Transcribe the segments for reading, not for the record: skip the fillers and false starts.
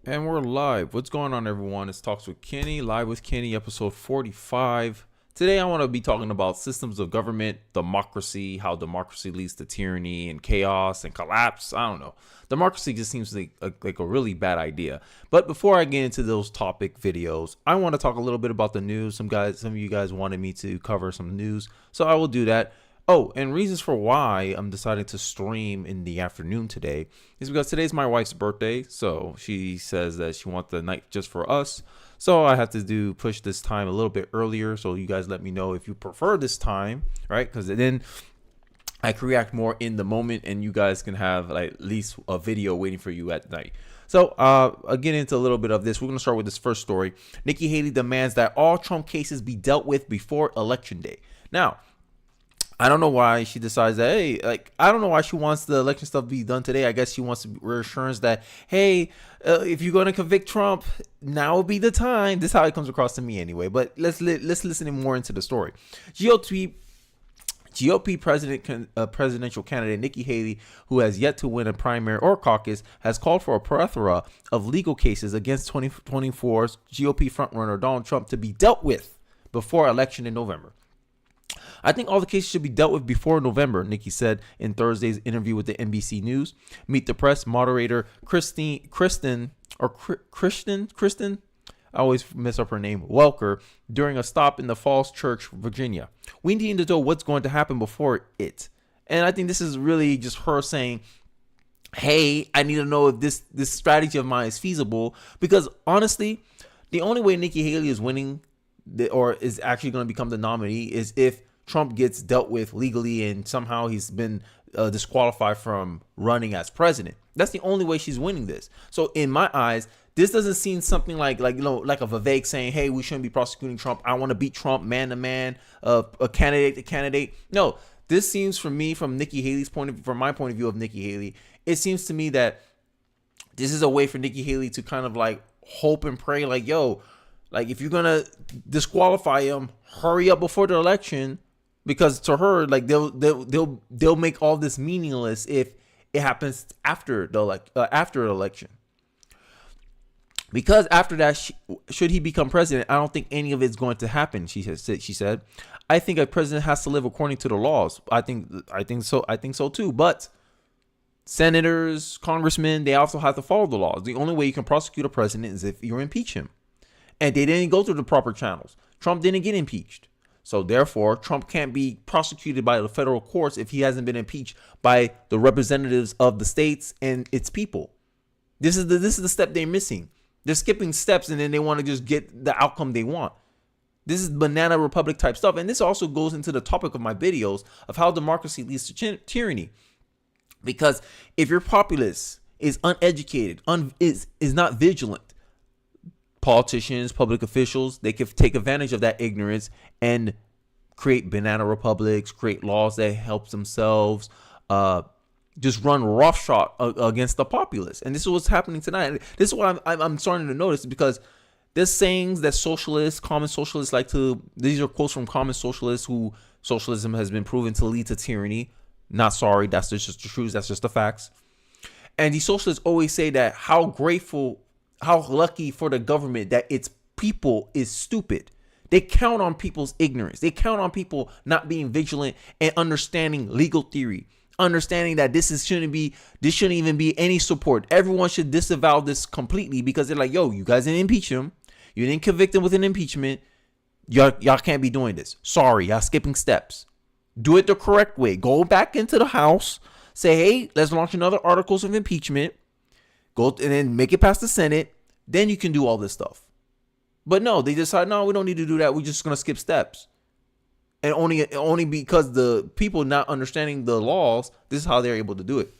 And we're live. What's going on, everyone? It's Talks with Kenny, live with Kenny, episode 45. Today, I want to be talking about systems of government, democracy, how democracy leads to tyranny and chaos and collapse. I don't know. Democracy just seems like a really bad idea. But before I get into those topic videos, I want to talk a little bit about the news. Some of you guys wanted me to cover some news, so I will do that. Oh, and reasons for why I'm deciding to stream in the afternoon today is because today's my wife's birthday. So she says that she wants the night just for us. So I have to push this time a little bit earlier. So you guys let me know if you prefer this time, right? Because then I can react more in the moment and you guys can have like at least a video waiting for you at night. So I'll get into a little bit of this. We're going to start with this first story. Nikki Haley demands that all Trump cases be dealt with before Election Day. Now, I don't know why she decides that, hey, I don't know why she wants the election stuff to be done today. I guess she wants reassurance that, hey, if you're going to convict Trump, now would be the time. This is how it comes across to me anyway. But let's listen more into the story. GOP presidential candidate Nikki Haley, who has yet to win a primary or caucus, has called for a plethora of legal cases against 2024's GOP frontrunner Donald Trump to be dealt with before election in November. I think all the cases should be dealt with before November, Nikki said in Thursday's interview with the NBC News. Meet the Press moderator Kristen, I always mess up her name, Welker, during a stop in the Falls Church, Virginia. We need to know what's going to happen before it. And I think this is really just her saying, hey, I need to know if this strategy of mine is feasible. Because honestly, the only way Nikki Haley is winning or is actually going to become the nominee is if Trump gets dealt with legally and somehow he's been disqualified from running as president. That's the only way she's winning this. So in my eyes, this doesn't seem something like a Vivek saying, hey, we shouldn't be prosecuting Trump. I want to beat Trump man to man, a candidate to candidate. No, this seems for me, from Nikki Haley's from my point of view of Nikki Haley, it seems to me that this is a way for Nikki Haley to kind of like hope and pray, like, yo, like if you're gonna disqualify him, hurry up before the election, because to her, like they'll make all this meaningless if it happens after the election. Because after that, should he become president, I don't think any of it's going to happen. She said, I think a president has to live according to the laws. I think so too. But senators, congressmen, they also have to follow the laws. The only way you can prosecute a president is if you impeach him. And they didn't go through the proper channels. Trump didn't get impeached. So therefore, Trump can't be prosecuted by the federal courts if he hasn't been impeached by the representatives of the states and its people. This is the step they're missing. They're skipping steps and then they want to just get the outcome they want. This is banana republic type stuff. And this also goes into the topic of my videos of how democracy leads to tyranny. Because if your populace is uneducated, is not vigilant, politicians, public officials, they can take advantage of that ignorance and create banana republics, create laws that help themselves, just run roughshod against the populace. And this is what's happening tonight. This is what I'm starting to notice, because there's sayings that common socialists these are quotes from common socialists who socialism has been proven to lead to tyranny. Not sorry, that's just the truth, that's just the facts. And these socialists always say that how lucky for the government that its people is stupid. They count on people's ignorance. They count on people not being vigilant and understanding legal theory, understanding that this shouldn't even be any support. Everyone should disavow this completely, because they're like, yo, you guys didn't impeach him. You didn't convict him with an impeachment. Y'all can't be doing this. Sorry, y'all skipping steps. Do it the correct way. Go back into the House. Say, hey, let's launch another articles of impeachment. Go and then make it past the Senate. Then you can do all this stuff. But no, they decide, no, we don't need to do that. We're just going to skip steps. And only because the people not understanding the laws, this is how they're able to do it.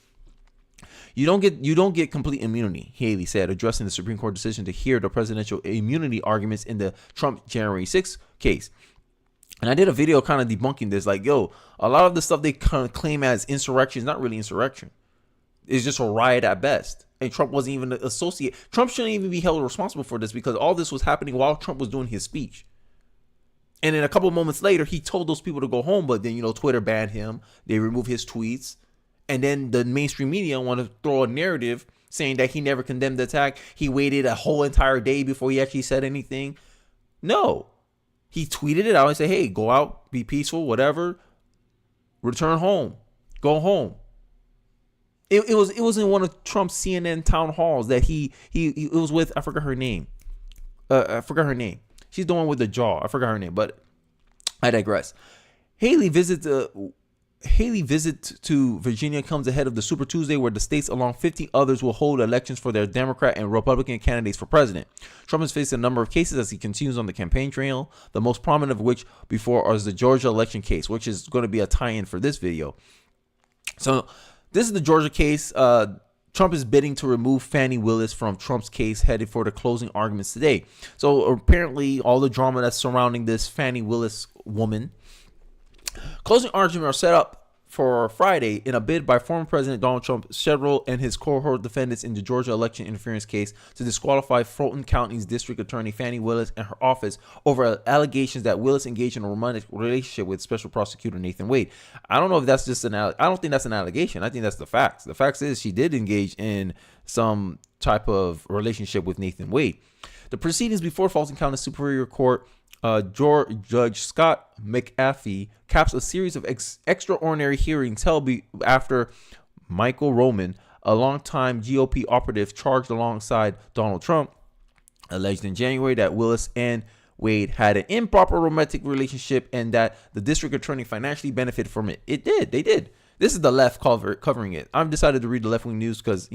You don't get complete immunity, Haley said, addressing the Supreme Court decision to hear the presidential immunity arguments in the Trump January 6th case. And I did a video kind of debunking this, like, yo, a lot of the stuff they kind of claim as insurrection is not really insurrection. It's just a riot at best. And Trump wasn't even associated. Trump shouldn't even be held responsible for this, because all this was happening while Trump was doing his speech. And then a couple of moments later, he told those people to go home. But then, Twitter banned him. They removed his tweets. And then the mainstream media want to throw a narrative saying that he never condemned the attack. He waited a whole entire day before he actually said anything. No. He tweeted it out and said, hey, go out, be peaceful, whatever. Return home. Go home. It was in one of Trump's CNN town halls that he was with. I forgot her name. She's the one with the jaw. I forgot her name, but I digress. Haley's visit to Virginia comes ahead of the Super Tuesday, where the states, along 50 others, will hold elections for their Democrat and Republican candidates for president. Trump has faced a number of cases as he continues on the campaign trail, the most prominent of which before is the Georgia election case, which is going to be a tie-in for this video. So this is the Georgia case. Trump is bidding to remove Fani Willis from Trump's case, headed for the closing arguments today. So apparently all the drama that's surrounding this Fani Willis woman. Closing arguments are set up for Friday in a bid by former President Donald Trump, several and his cohort defendants in the Georgia election interference case to disqualify Fulton County's district attorney Fani Willis and her office over allegations that Willis engaged in a romantic relationship with special prosecutor Nathan Wade. I don't know if that's just I don't think that's an allegation. I think that's the facts. The facts is she did engage in some type of relationship with Nathan Wade. The proceedings before Fulton County Superior Court, Judge Scott McAfee caps a series of extraordinary hearings held after Michael Roman, a longtime GOP operative charged alongside Donald Trump, alleged in January that Willis and Wade had an improper romantic relationship and that the district attorney financially benefited from it. They did. This is the left covering it. I've decided to read the left-wing news because,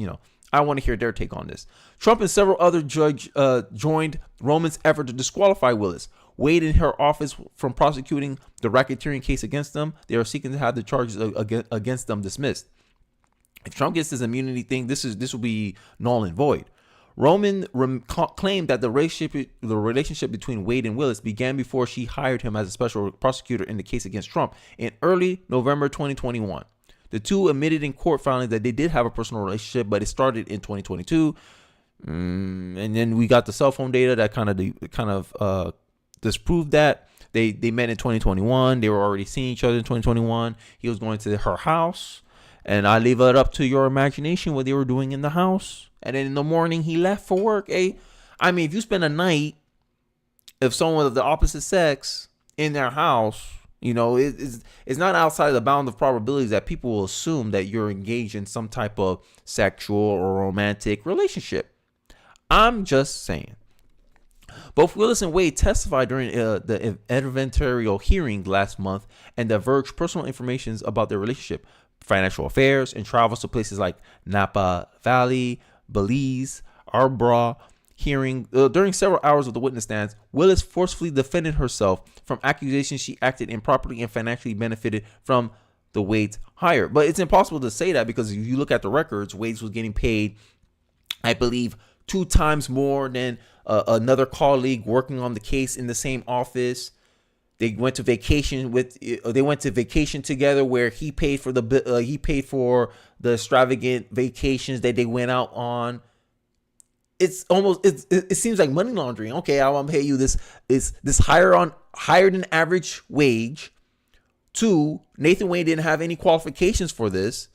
I want to hear their take on this. Trump and several other judges joined Roman's effort to disqualify Willis. Wade and her office from prosecuting the racketeering case against them. They are seeking to have the charges against them dismissed. If Trump gets this immunity thing, this will be null and void. Roman claimed that the relationship between Wade and Willis began before she hired him as a special prosecutor in the case against Trump in early November 2021. The two admitted in court filings that they did have a personal relationship, but it started in 2022. And then we got the cell phone data that kind of disproved that. They met in 2021. They were already seeing each other in 2021. He was going to her house, and I leave it up to your imagination what they were doing in the house. And then in the morning he left for work. I mean, if you spend a night of someone of the opposite sex in their house, it's not outside the bound of probabilities that people will assume that you're engaged in some type of sexual or romantic relationship. I'm just saying. Both Willis and Wade testified during the adversarial hearing last month and diverged personal information about their relationship, financial affairs, and travels to places like Napa Valley, Belize, Arbor. During several hours of the witness stands, Willis forcefully defended herself from accusations she acted improperly and financially benefited from the Wade's hire. But it's impossible to say that because if you look at the records, Wade was getting paid, I believe, 2 times more than another colleague working on the case in the same office. They went to vacation together where he paid for the extravagant vacations that they went out on. It seems like money laundering. Okay, I want to pay you this higher than average wage. 2, Nathan Wade didn't have any qualifications for this.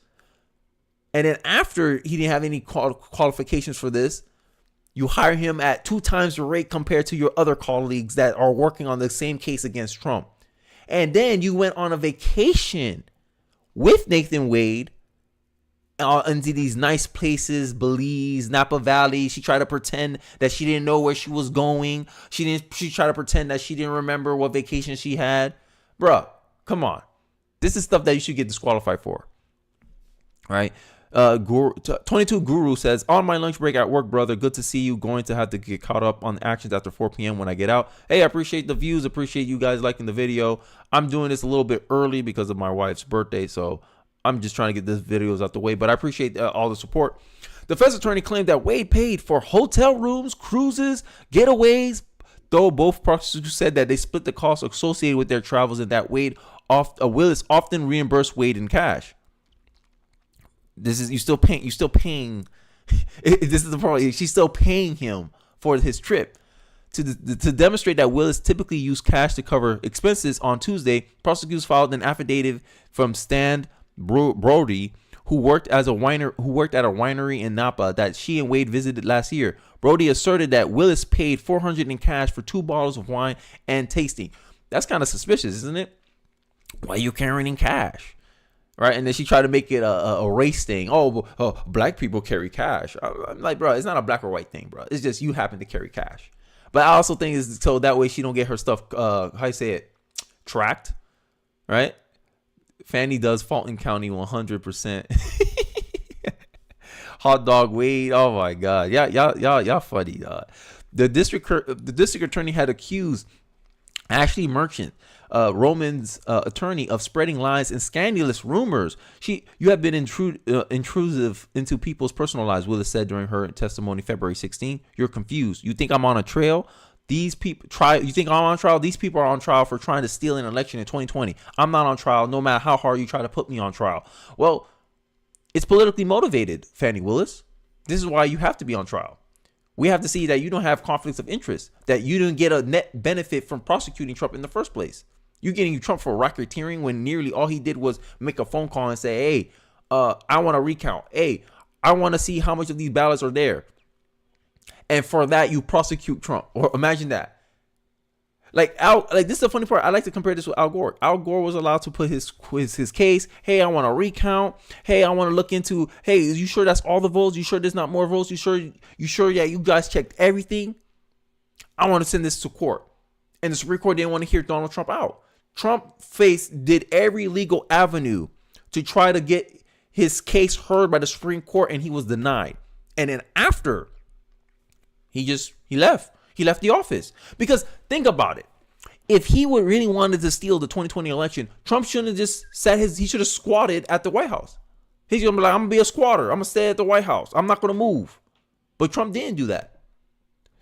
And then after he didn't have any qualifications for this, you hire him at 2 times the rate compared to your other colleagues that are working on the same case against Trump. And then you went on a vacation with Nathan Wade into these nice places, Belize, Napa Valley. She tried to pretend that she didn't know where she was going. She tried to pretend that she didn't remember what vacation she had. Bruh, come on. This is stuff that you should get disqualified for. Right? 22 Guru says, on my lunch break at work, brother, good to see you. Going to have to get caught up on the actions after 4 p.m. when I get out. Hey, I appreciate the views. Appreciate you guys liking the video. I'm doing this a little bit early because of my wife's birthday, so I'm just trying to get these videos out the way, but I appreciate all the support. The defense attorney claimed that Wade paid for hotel rooms, cruises, getaways, though both prosecutors said that they split the costs associated with their travels and that Willis often reimbursed Wade in cash. This is you still paying. This is the problem. She's still paying him for his trip. To demonstrate that Willis typically used cash to cover expenses, on Tuesday, prosecutors filed an affidavit from Stan Brody, who worked at a winery in Napa that she and Wade visited last year. Brody asserted that Willis paid $400 in cash for 2 bottles of wine and tasting. That's kind of suspicious, isn't it? Why are you carrying in cash? Right? And then she tried to make it a race thing. Oh, black people carry cash. I'm like, bro, it's not a black or white thing, bro. It's just you happen to carry cash. But I also think it's so that way she don't get her stuff, how you say it, tracked, right? Fanny does Fulton County 100%. Hot dog Wade. Oh my God. Y'all funny, dog. The district attorney had accused Ashley Merchant, Roman's attorney, of spreading lies and scandalous rumors. You have been intrusive into people's personal lives, Willis said during her testimony February 16. You're confused. You think I'm on a trail? These people you think I'm on trial? These people are on trial for trying to steal an election in 2020. I'm not on trial, no matter how hard you try to put me on trial. Well, it's politically motivated, Fannie Willis. This is why you have to be on trial. We have to see that you don't have conflicts of interest, that you didn't get a net benefit from prosecuting Trump in the first place. You're getting Trump for racketeering when nearly all he did was make a phone call and say, hey, I want to recount. Hey, I want to see how much of these ballots are there. And for that, you prosecute Trump. Or imagine that. Like this is the funny part. I like to compare this with Al Gore. Al Gore was allowed to put his case. Hey, I want to recount. Hey, I want to look into. Hey, you sure that's all the votes? You sure there's not more votes? You sure? Yeah, you guys checked everything. I want to send this to court, and the Supreme Court didn't want to hear Donald Trump out. Trump did every legal avenue to try to get his case heard by the Supreme Court, and he was denied. And then after, he left. He left the office. Because think about it. If he would really wanted to steal the 2020 election, Trump shouldn't have just he should have squatted at the White House. He's going to be like, I'm going to be a squatter. I'm going to stay at the White House. I'm not going to move. But Trump didn't do that.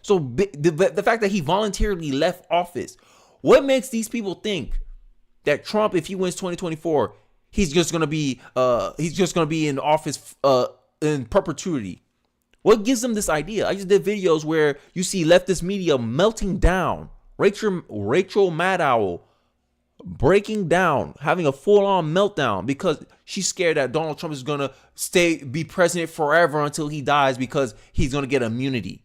So the fact that he voluntarily left office, what makes these people think that Trump, if he wins 2024, he's just going to be in office in perpetuity? What gives them this idea? I just did videos where you see leftist media melting down. Rachel Maddow breaking down, having a full-on meltdown because she's scared that Donald Trump is going to be president forever until he dies because he's going to get immunity.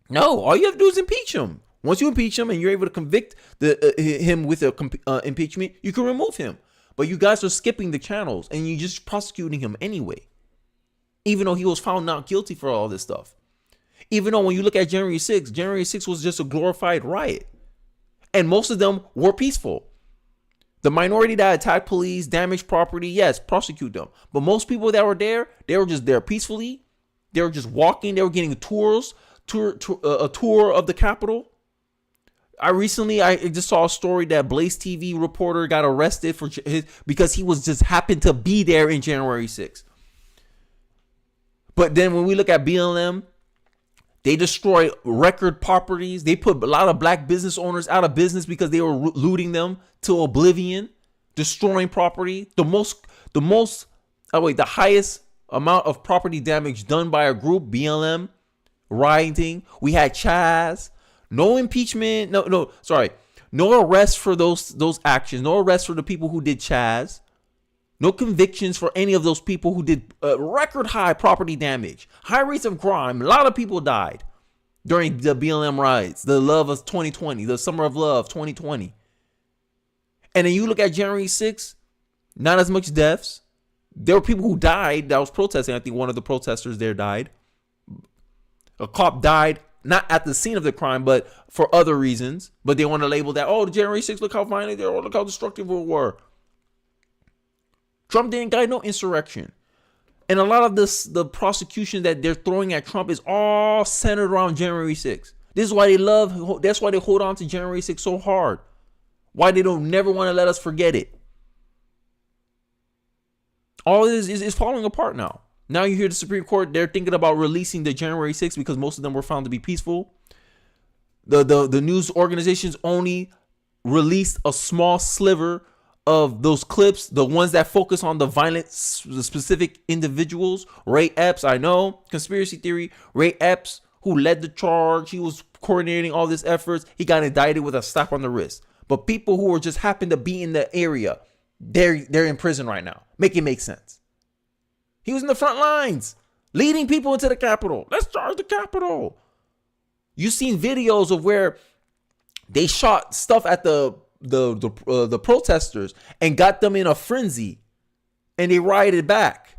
No, all you have to do is impeach him. Once you impeach him and you're able to convict him with impeachment, you can remove him. But you guys are skipping the channels and you're just prosecuting him anyway. Even though he was found not guilty for all this stuff. Even though when you look at January 6th was just a glorified riot. And most of them were peaceful. The minority that attacked police, damaged property, yes, prosecute them. But most people that were there, they were just there peacefully. They were just walking. They were getting a tour of the Capitol. I just saw a story that Blaze TV reporter got arrested because he was just happened to be there in January 6th. But then when we look at BLM, they destroy record properties. They put a lot of black business owners out of business because they were looting them to oblivion, destroying property. The highest amount of property damage done by a group, BLM, rioting. We had Chaz. No impeachment. No arrest for those actions. No arrest for the people who did Chaz. No convictions for any of those people who did record high property damage, high rates of crime. A lot of people died during the BLM riots, the love of 2020, the summer of love 2020. And then you look at January 6th, not as much deaths. There were people who died that was protesting. I think one of the protesters there died. A cop died, not at the scene of the crime, but for other reasons. But they want to label that, the January 6th, look how violent they were, look how destructive we were. Trump didn't guide no insurrection. And a lot of the prosecution that they're throwing at Trump is all centered around January 6th. That's why they hold on to January 6th so hard. Why they don't never want to let us forget it. All this is falling apart now. Now you hear the Supreme Court, they're thinking about releasing the January 6th because most of them were found to be peaceful. The news organizations only released a small sliver of those clips, the ones that focus on the violent, the specific individuals. Ray Epps, I know, conspiracy theory. Ray Epps, who led the charge, he was coordinating all these efforts. He got indicted with a slap on the wrist. But people who just happened to be in the area, they're in prison right now. Make it make sense. He was in the front lines, leading people into the Capitol. Let's charge the Capitol. You've seen videos of where they shot stuff at the protesters and got them in a frenzy, and they rioted back.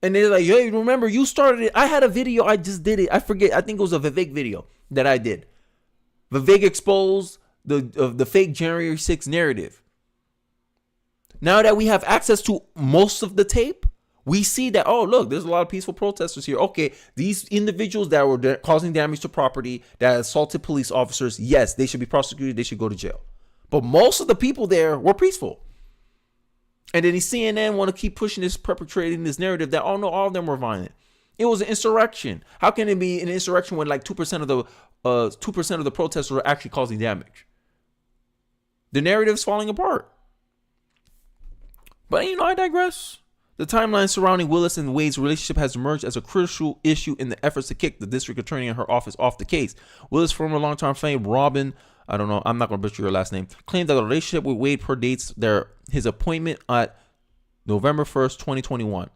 And they're like, "Hey, remember you started it?" I had a video. I just did it. I forget. I think it was a Vivek video that I did. Vivek exposed the fake January 6th narrative. Now that we have access to most of the tape, we see that, oh, look, there's a lot of peaceful protesters here. Okay, these individuals that were causing damage to property, that assaulted police officers, yes, they should be prosecuted. They should go to jail. But most of the people there were peaceful. And then the CNN want to keep pushing this, perpetrating this narrative that, oh, no, all of them were violent. It was an insurrection. How can it be an insurrection when like 2% of the protesters are actually causing damage? The narrative's falling apart. But, I digress. The timeline surrounding Willis and Wade's relationship has emerged as a crucial issue in the efforts to kick the district attorney and her office off the case. Willis' former longtime flame, Robin, I don't know, I'm not going to butcher your last name, claimed that the relationship with Wade predates his appointment at November 1st, 2021.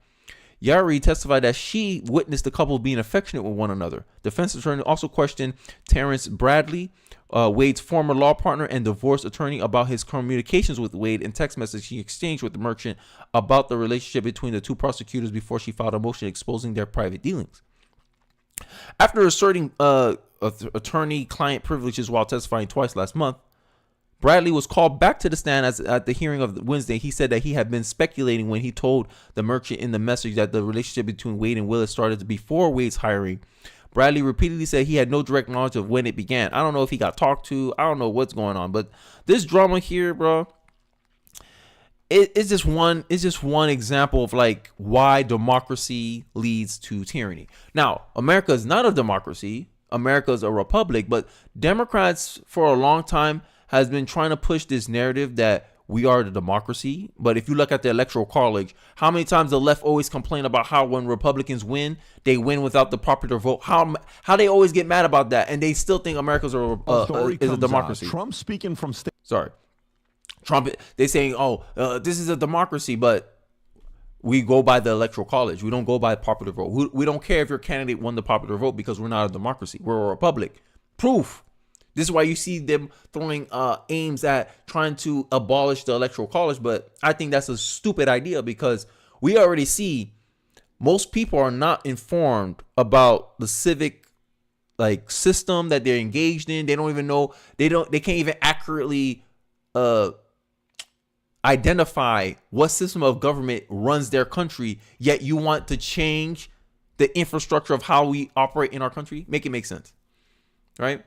Yari testified that she witnessed the couple being affectionate with one another. Defense attorney also questioned Terrence Bradley, Wade's former law partner and divorce attorney, about his communications with Wade and text messages he exchanged with the merchant about the relationship between the two prosecutors before she filed a motion exposing their private dealings. After asserting attorney-client privileges while testifying twice last month, Bradley was called back to the stand at the hearing of Wednesday. He said that he had been speculating when he told the merchant in the message that the relationship between Wade and Willis started before Wade's hiring. Bradley repeatedly said he had no direct knowledge of when it began. I don't know if he got talked to. I don't know what's going on. But this drama here, bro, it's just one example of like why democracy leads to tyranny. Now, America is not a democracy. America is a republic. But Democrats for a long time has been trying to push this narrative that we are the democracy. But if you look at the electoral college, how many times the left always complain about how when Republicans win, they win without the popular vote. How they always get mad about that, and they still think America's is a democracy. Trump speaking from Trump, they saying, this is a democracy, but we go by the electoral college. We don't go by popular vote. We don't care if your candidate won the popular vote because we're not a democracy. We're a republic. Proof. This is why you see them throwing aims at trying to abolish the electoral college. But I think that's a stupid idea because we already see most people are not informed about the civic system that they're engaged in. They don't even know. They can't even accurately identify what system of government runs their country. Yet you want to change the infrastructure of how we operate in our country. Make it make sense, right?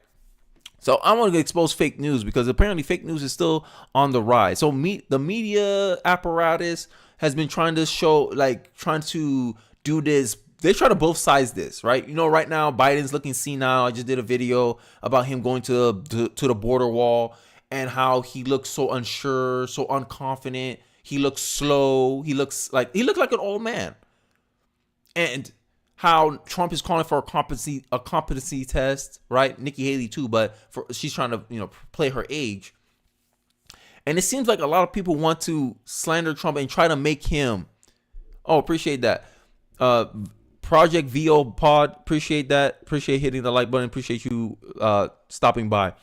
So I want to expose fake news because apparently fake news is still on the rise. So the media apparatus has been trying to trying to do this. They try to both sides this, right? Right now Biden's looking senile. I just did a video about him going to the border wall and how he looks so unsure, so unconfident. He looks slow. He looked like an old man. And how Trump is calling for a competency test, right? Nikki Haley too, but she's trying to play her age. And it seems like a lot of people want to slander Trump and try to make him. Oh, appreciate that. Project VO Pod, appreciate that. Appreciate hitting the like button. Appreciate you stopping by.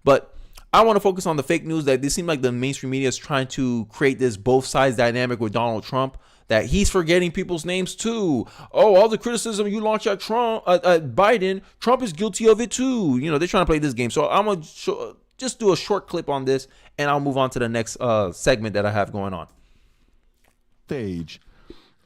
But I want to focus on the fake news that this seems like the mainstream media is trying to create this both sides dynamic with Donald Trump. That he's forgetting people's names too. Oh, all the criticism you launch at Biden, Trump is guilty of it too. They're trying to play this game. So I'm going to just do a short clip on this and I'll move on to the next segment that I have going on. Stage.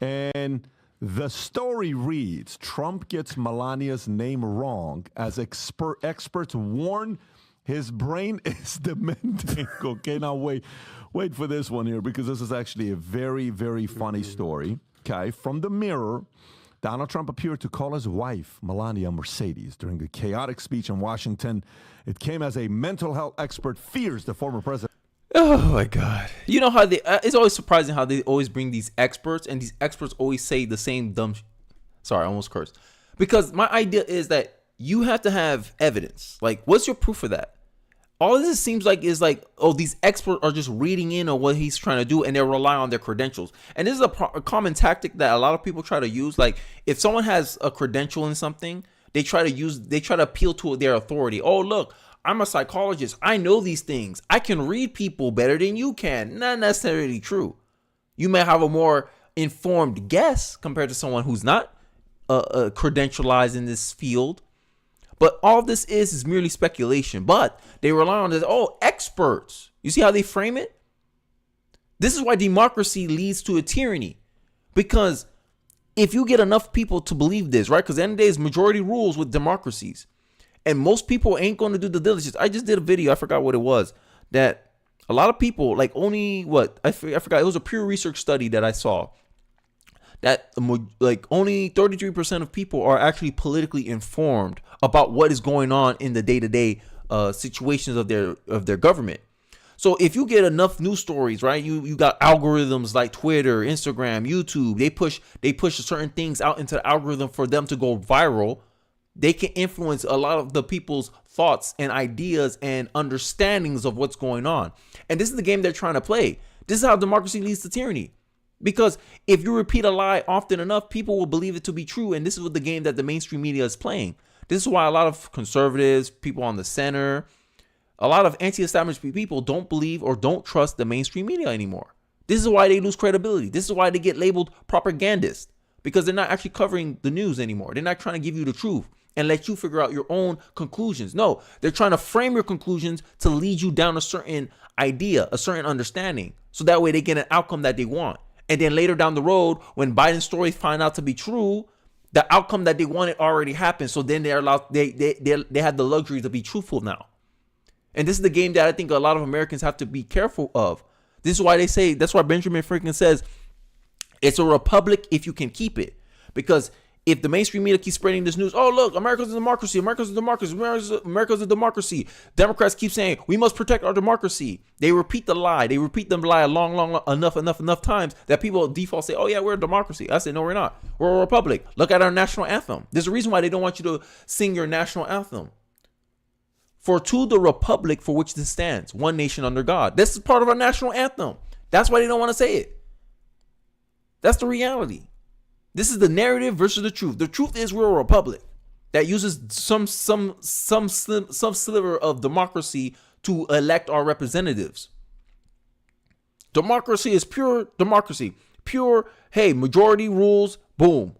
And the story reads, Trump gets Melania's name wrong as experts warn his brain is dementing. Okay, now wait for this one here because this is actually a very, very funny story. Okay, from the Mirror, Donald Trump appeared to call his wife, Melania, Mercedes during a chaotic speech in Washington. It came as a mental health expert fears the former president. Oh my God. You know how it's always surprising how they always bring these experts and these experts always say the same dumb. Sorry, I almost cursed. Because my idea is that you have to have evidence. Like, what's your proof for that? all of this seems like is like, oh, these experts are just reading in on what he's trying to do, and they're relying on their credentials. And this is a common tactic that a lot of people try to use. Like, if someone has a credential in something, they try to appeal to their authority. Oh, look, I'm a psychologist. I know these things. I can read people better than you can. Not necessarily true. You may have a more informed guess compared to someone who's not credentialized in this field. But all this is merely speculation. But they rely on this, experts. You see how they frame it? This is why democracy leads to a tyranny. Because if you get enough people to believe this, right? Because at the end of the day, it's majority rules with democracies. And most people ain't going to do the diligence. I just did a video, I forgot what it was, that a lot of people, like only I forgot, it was a pure research study that I saw, that like only 33% of people are actually politically informed about what is going on in the day-to-day situations of their government. So if you get enough news stories, right, you got algorithms like Twitter, Instagram, YouTube, they push certain things out into the algorithm for them to go viral. They can influence a lot of the people's thoughts and ideas and understandings of what's going on. And this is the game they're trying to play. This is how democracy leads to tyranny. Because if you repeat a lie often enough, people will believe it to be true. And this is what the game that the mainstream media is playing. This is why a lot of conservatives, people on the center, a lot of anti-establishment people don't believe or don't trust the mainstream media anymore. This is why they lose credibility. This is why they get labeled propagandists, because they're not actually covering the news anymore. They're not trying to give you the truth and let you figure out your own conclusions. No, they're trying to frame your conclusions to lead you down a certain idea, a certain understanding, so that way they get an outcome that they want. And then later down the road, when Biden's stories find out to be true, the outcome that they wanted already happened. So then they're allowed, they have the luxury to be truthful now. And this is the game that I think a lot of Americans have to be careful of. This is why they say, that's why Benjamin Franklin says, it's a republic if you can keep it. Because if the mainstream media keeps spreading this news, oh, look, America's a democracy, America's a democracy, America's a democracy. Democrats keep saying, we must protect our democracy. They repeat the lie. They repeat the lie long enough times that people default say, oh, yeah, we're a democracy. I say, no, we're not. We're a republic. Look at our national anthem. There's a reason why they don't want you to sing your national anthem. For to the republic for which this stands, one nation under God. This is part of our national anthem. That's why they don't want to say it. That's the reality. This is the narrative versus the truth. The truth is we're a republic that uses some sliver of democracy to elect our representatives. Democracy is pure democracy. Pure, hey, majority rules, boom.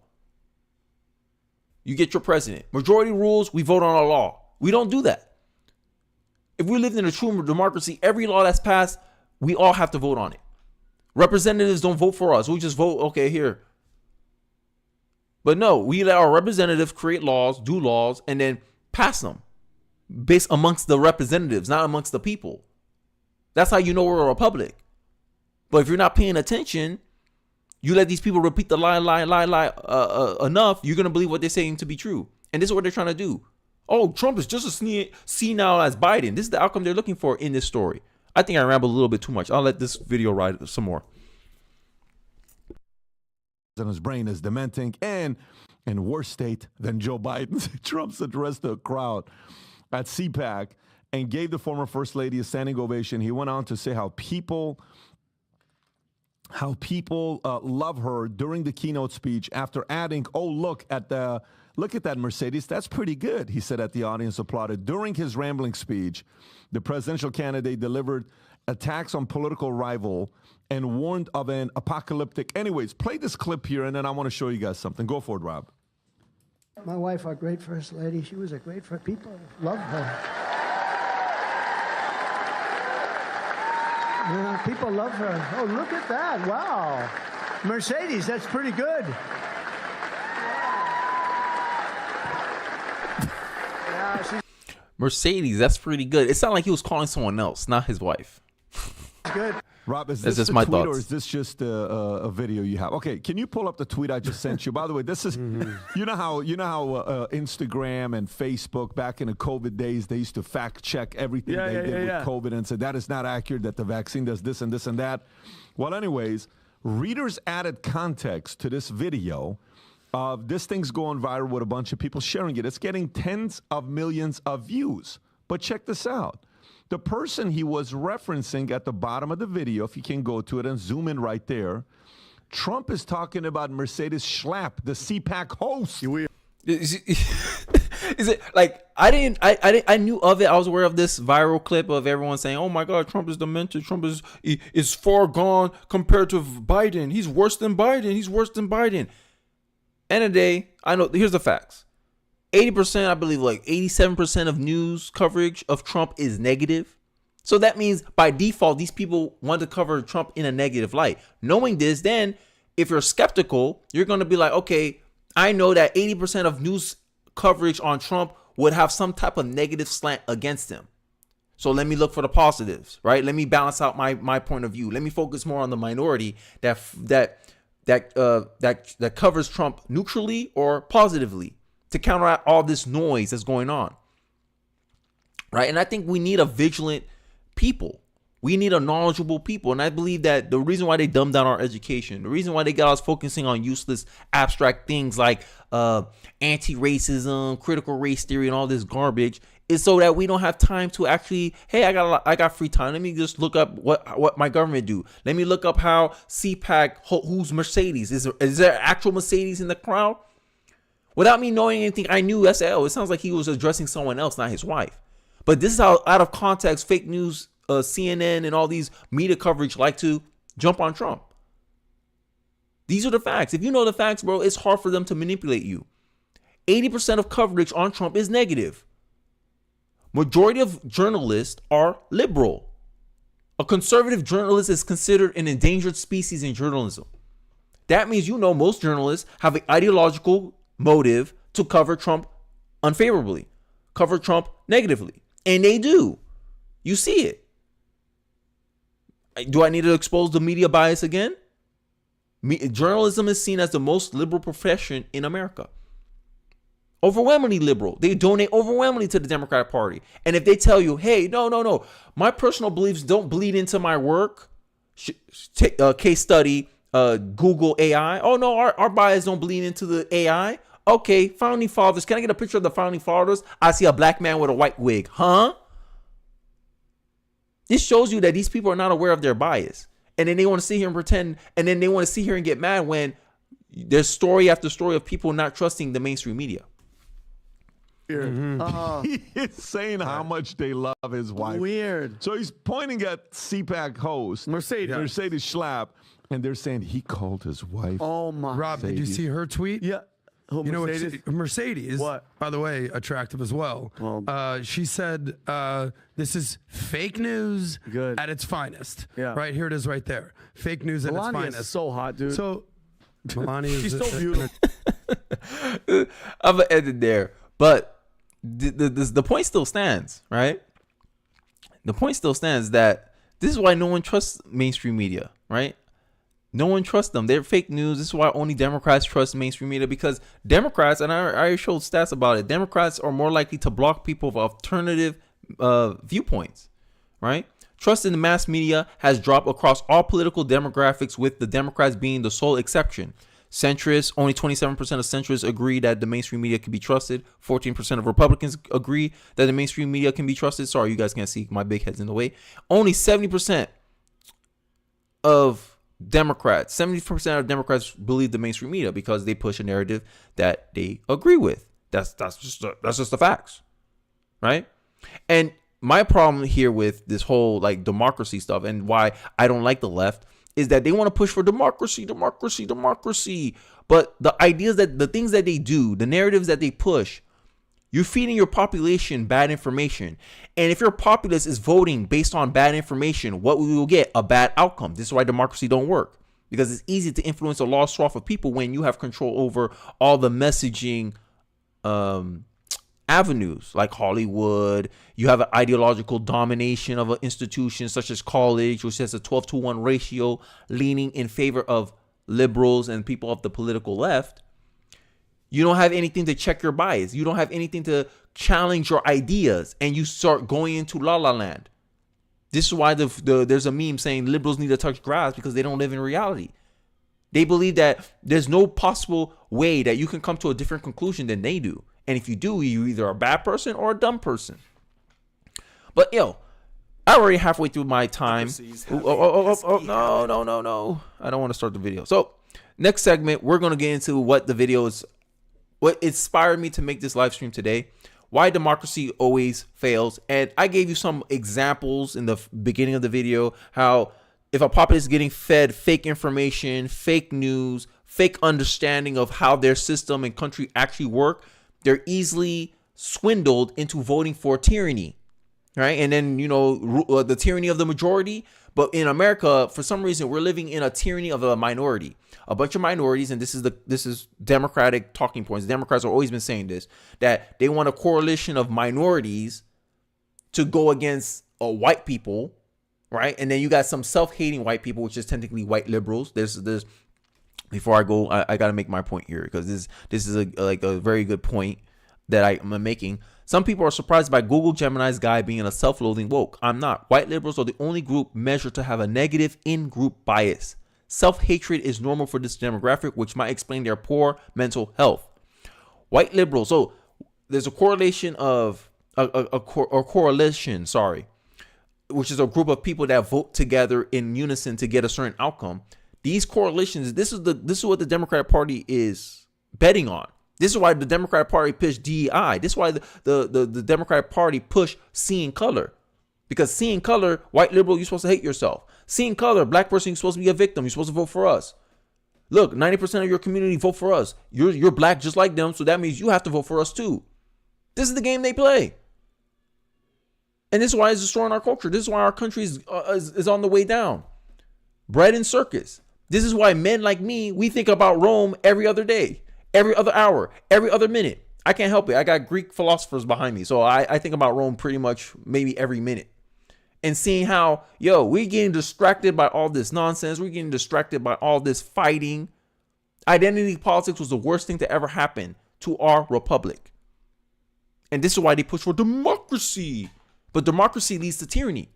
You get your president. Majority rules, we vote on a law. We don't do that. If we lived in a true democracy, every law that's passed, we all have to vote on it. Representatives don't vote for us. We just vote, okay, here. But no, we let our representatives create laws, do laws, and then pass them based amongst the representatives, not amongst the people. That's how you know we're a republic. But if you're not paying attention, you let these people repeat the lie enough, you're going to believe what they're saying to be true. And this is what they're trying to do. Oh, Trump is just as senile as Biden. This is the outcome they're looking for in this story. I think I rambled a little bit too much. I'll let this video ride some more. And his brain is dementing and in worse state than Joe Biden's. Trump's addressed the crowd at CPAC and gave the former First Lady a standing ovation. He went on to say how people love her during the keynote speech, after adding, oh, look at that Mercedes. That's pretty good, he said, at the audience applauded. During his rambling speech, the presidential candidate delivered attacks on political rival and warned of an apocalyptic. Anyways, play this clip here, and then I want to show you guys something. Go for it, Rob. My wife, our great First Lady, she was a great first. People loved her. Yeah, people love her. Oh, look at that. Wow. Mercedes, that's pretty good. Yeah, she's Mercedes, that's pretty good. It sounded like he was calling someone else, not his wife. good. Rob, is That's this just a my tweet thoughts. or is this just a video you have? Okay, can you pull up the tweet I just sent you? By the way, this is you know how Instagram and Facebook back in the COVID days, they used to fact check everything they did with COVID and said that is not accurate, that the vaccine does this and this and that. Well, anyways, readers added context to this video of this thing's going viral with a bunch of people sharing it. It's getting tens of millions of views. But check this out. The person he was referencing at the bottom of the video, if you can go to it and zoom in right there, Trump is talking about Mercedes Schlapp, the CPAC host. Is it like I knew of it. I was aware of this viral clip of everyone saying, "Oh my God, Trump is demented. Trump is far gone compared to Biden. He's worse than Biden. He's worse than Biden." End of the day, I know. Here's the facts. 80%, I believe, like 87% of news coverage of Trump is negative. So that means by default, these people want to cover Trump in a negative light. Knowing this, then if you're skeptical, you're going to be like, okay, I know that 80% of news coverage on Trump would have some type of negative slant against him. So let me look for the positives, right? Let me balance out my point of view. Let me focus more on the minority that covers Trump neutrally or positively to counteract all this noise that's going on, right? And I think we need a vigilant people. We need a knowledgeable people. And I believe that the reason why they dumbed down our education, the reason why they got us focusing on useless abstract things like anti-racism, critical race theory, and all this garbage is so that we don't have time to actually, hey, I got free time. Let me just look up what my government do. Let me look up how CPAC, who's Mercedes. Is there actual Mercedes in the crowd? Without me knowing anything, I knew it sounds like he was addressing someone else, not his wife. But this is how out of context fake news, CNN and all these media coverage like to jump on Trump. These are the facts. If you know the facts, bro, it's hard for them to manipulate you. 80% of coverage on Trump is negative. Majority of journalists are liberal. A conservative journalist is considered an endangered species in journalism. That means most journalists have an ideological motive to cover Trump unfavorably, cover Trump negatively. And they do. You see it. Do I need to expose the media bias again? Journalism is seen as the most liberal profession in America. Overwhelmingly liberal. They donate overwhelmingly to the Democratic Party. And if they tell you, hey, no, my personal beliefs don't bleed into my work, case study, Google AI. Oh, no, our bias don't bleed into the AI. Okay, founding fathers. Can I get a picture of the founding fathers? I see a black man with a white wig. Huh? This shows you that these people are not aware of their bias. And then they want to sit here and pretend. And then they want to sit here and get mad when there's story after story of people not trusting the mainstream media. He is saying how much they love his wife. Weird. So he's pointing at CPAC host Mercedes Schlapp, and they're saying he called his wife. Oh my! Rob, did you see her tweet? Yeah. You know what? Mercedes, what? By the way, attractive as well. She said, this is fake news at its finest. Yeah. Right, here it is right there. Fake news at its finest. Is so hot, dude. So, Melania she's so beautiful. I'm going to end it there. But the point still stands, right? The point still stands that this is why no one trusts mainstream media, right? No one trusts them. They're fake news. This is why only Democrats trust mainstream media, because Democrats, and I already showed stats about it, Democrats are more likely to block people of alternative viewpoints, right? Trust in the mass media has dropped across all political demographics, with the Democrats being the sole exception. Centrists, only 27% of centrists agree that the mainstream media can be trusted. 14% of Republicans agree that the mainstream media can be trusted. Sorry, you guys can't see. My big head's in the way. Only 70% of Democrats believe the mainstream media because they push a narrative that they agree with. That's just the facts, right? And my problem here with this whole like democracy stuff, and why I don't like the left, is that they want to push for democracy. But the ideas that the things that they do, the narratives that they push, you're feeding your population bad information. And if your populace is voting based on bad information, what we will get? A bad outcome. This is why democracy don't work. Because it's easy to influence a large swath of people when you have control over all the messaging avenues, like Hollywood. You have an ideological domination of an institution such as college, which has a 12-to-1 ratio leaning in favor of liberals and people of the political left. You don't have anything to check your bias. You don't have anything to challenge your ideas, and you start going into la la land. This is why there's a meme saying liberals need to touch grass, because they don't live in reality. They believe that there's no possible way that you can come to a different conclusion than they do. And if you do, you're either a bad person or a dumb person. But I'm already halfway through my time. Democracies have No. I don't want to start the video. So next segment, we're going to get into what the video is, what inspired me to make this live stream today. Why democracy always fails. And I gave you some examples in the beginning of the video, how if a populace is getting fed fake information, fake news, fake understanding of how their system and country actually work, they're easily swindled into voting for tyranny, right? And then, the tyranny of the majority. But in America, for some reason, we're living in a tyranny of a minority, a bunch of minorities. And this is Democratic talking points. Democrats have always been saying this, that they want a coalition of minorities to go against white people, right? And then you got some self-hating white people, which is technically white liberals. There's before I go, I got to make my point here, because this is a very good point that I'm making. Some people are surprised by Google Gemini's guy being a self-loathing woke. I'm not. White liberals are the only group measured to have a negative in-group bias. Self-hatred is normal for this demographic, which might explain their poor mental health. White liberals. So there's a correlation of a coalition, which is a group of people that vote together in unison to get a certain outcome. These correlations, this is what the Democratic Party is betting on. This is why the Democratic Party pushed DEI. This is why the Democratic Party pushed seeing color. Because seeing color, white liberal, you're supposed to hate yourself. Seeing color, black person, you're supposed to be a victim. You're supposed to vote for us. Look, 90% of your community vote for us. You're black just like them, so that means you have to vote for us too. This is the game they play. And this is why it's destroying our culture. This is why our country is on the way down. Bread and circus. This is why men like me, we think about Rome every other day, every other hour, every other minute. I can't help it. I got Greek philosophers behind me. So I think about Rome pretty much maybe every minute. And seeing how, we're getting distracted by all this nonsense. We're getting distracted by all this fighting. Identity politics was the worst thing to ever happen to our republic. And this is why they push for democracy. But democracy leads to tyranny.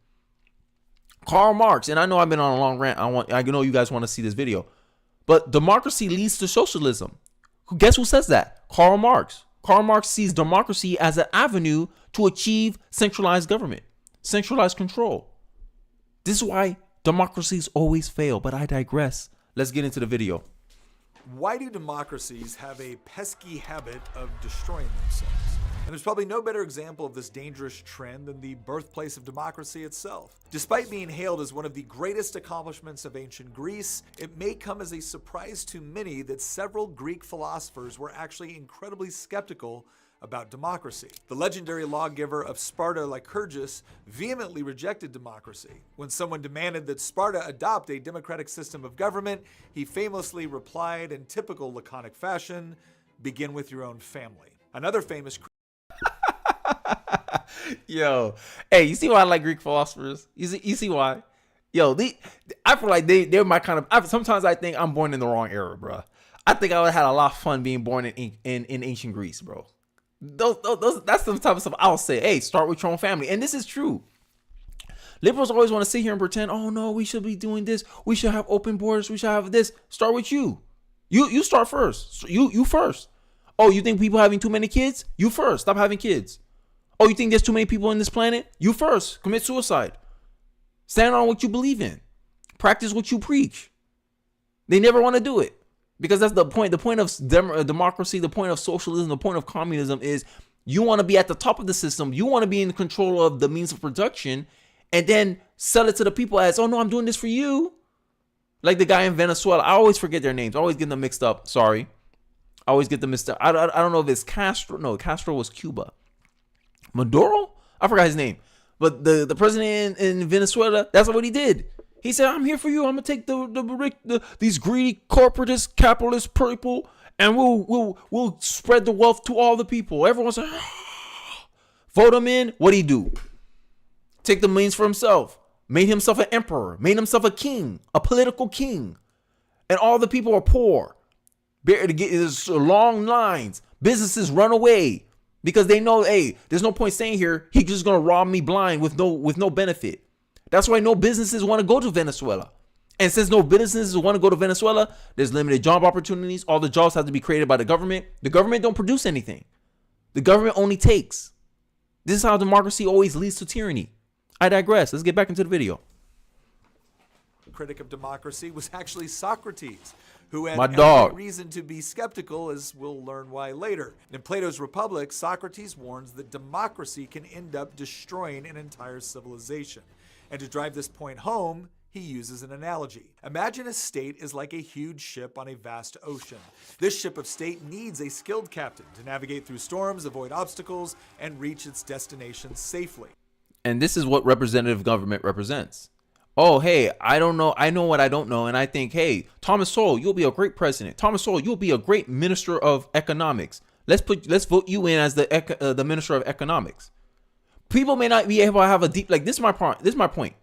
Karl Marx, and I know I've been on a long rant. I know you guys want to see this video. But democracy leads to socialism. Guess who says that? Karl Marx. Karl Marx sees democracy as an avenue to achieve centralized government, centralized control. This is why democracies always fail, but I digress. Let's get into the video. Why do democracies have a pesky habit of destroying themselves? And there's probably no better example of this dangerous trend than the birthplace of democracy itself. Despite being hailed as one of the greatest accomplishments of ancient Greece, it may come as a surprise to many that several Greek philosophers were actually incredibly skeptical about democracy. The legendary lawgiver of Sparta, Lycurgus, vehemently rejected democracy. When someone demanded that Sparta adopt a democratic system of government, he famously replied in typical laconic fashion, "Begin with your own family." Another famous Hey, you see why I like Greek philosophers? You see why? I feel like they're my kind of. Sometimes I think I'm born in the wrong era, bro. I think I would have had a lot of fun being born in ancient Greece, bro. That's the type of stuff I'll say. Hey, start with your own family, and this is true. Liberals always want to sit here and pretend, oh no, we should be doing this. We should have open borders. We should have this. Start with you. You start first. You first. Oh, you think people having too many kids? You first. Stop having kids. Oh, you think there's too many people on this planet? You first. Commit suicide. Stand on what you believe in. Practice what you preach. They never want to do it. Because that's the point. The point of democracy, the point of socialism, the point of communism is you want to be at the top of the system. You want to be in control of the means of production and then sell it to the people as, oh, no, I'm doing this for you. Like the guy in Venezuela. I always forget their names. I always get them mixed up. Sorry. I always get them mixed up. I don't know if it's Castro. No, Castro was Cuba. Maduro? I forgot his name. But the president in Venezuela, that's what he did. He said, I'm here for you. I'm going to take these greedy corporatist capitalist people and we'll spread the wealth to all the people. Everyone's like, vote him in. What'd he do? Take the means for himself. Made himself an emperor. Made himself a king. A political king. And all the people are poor. There's long lines. Businesses run away. Because they know, hey, there's no point staying here. He's just going to rob me blind with no benefit. That's why no businesses want to go to Venezuela. And since no businesses want to go to Venezuela, there's limited job opportunities. All the jobs have to be created by the government. The government don't produce anything. The government only takes. This is how democracy always leads to tyranny. I digress. Let's get back into the video. Critic of democracy was actually Socrates, who had My dog. every reason to be skeptical, as we'll learn why later. In Plato's Republic, Socrates warns that democracy can end up destroying an entire civilization. And to drive this point home, he uses an analogy. Imagine a state is like a huge ship on a vast ocean. This ship of state needs a skilled captain to navigate through storms, avoid obstacles, and reach its destination safely. And this is what representative government represents. Oh, hey, I don't know. I know what I don't know. And I think, hey, Thomas Sowell, you'll be a great president. Thomas Sowell, you'll be a great minister of economics. Let's vote you in as the minister of economics. People may not be able to have a deep, like, this is my point.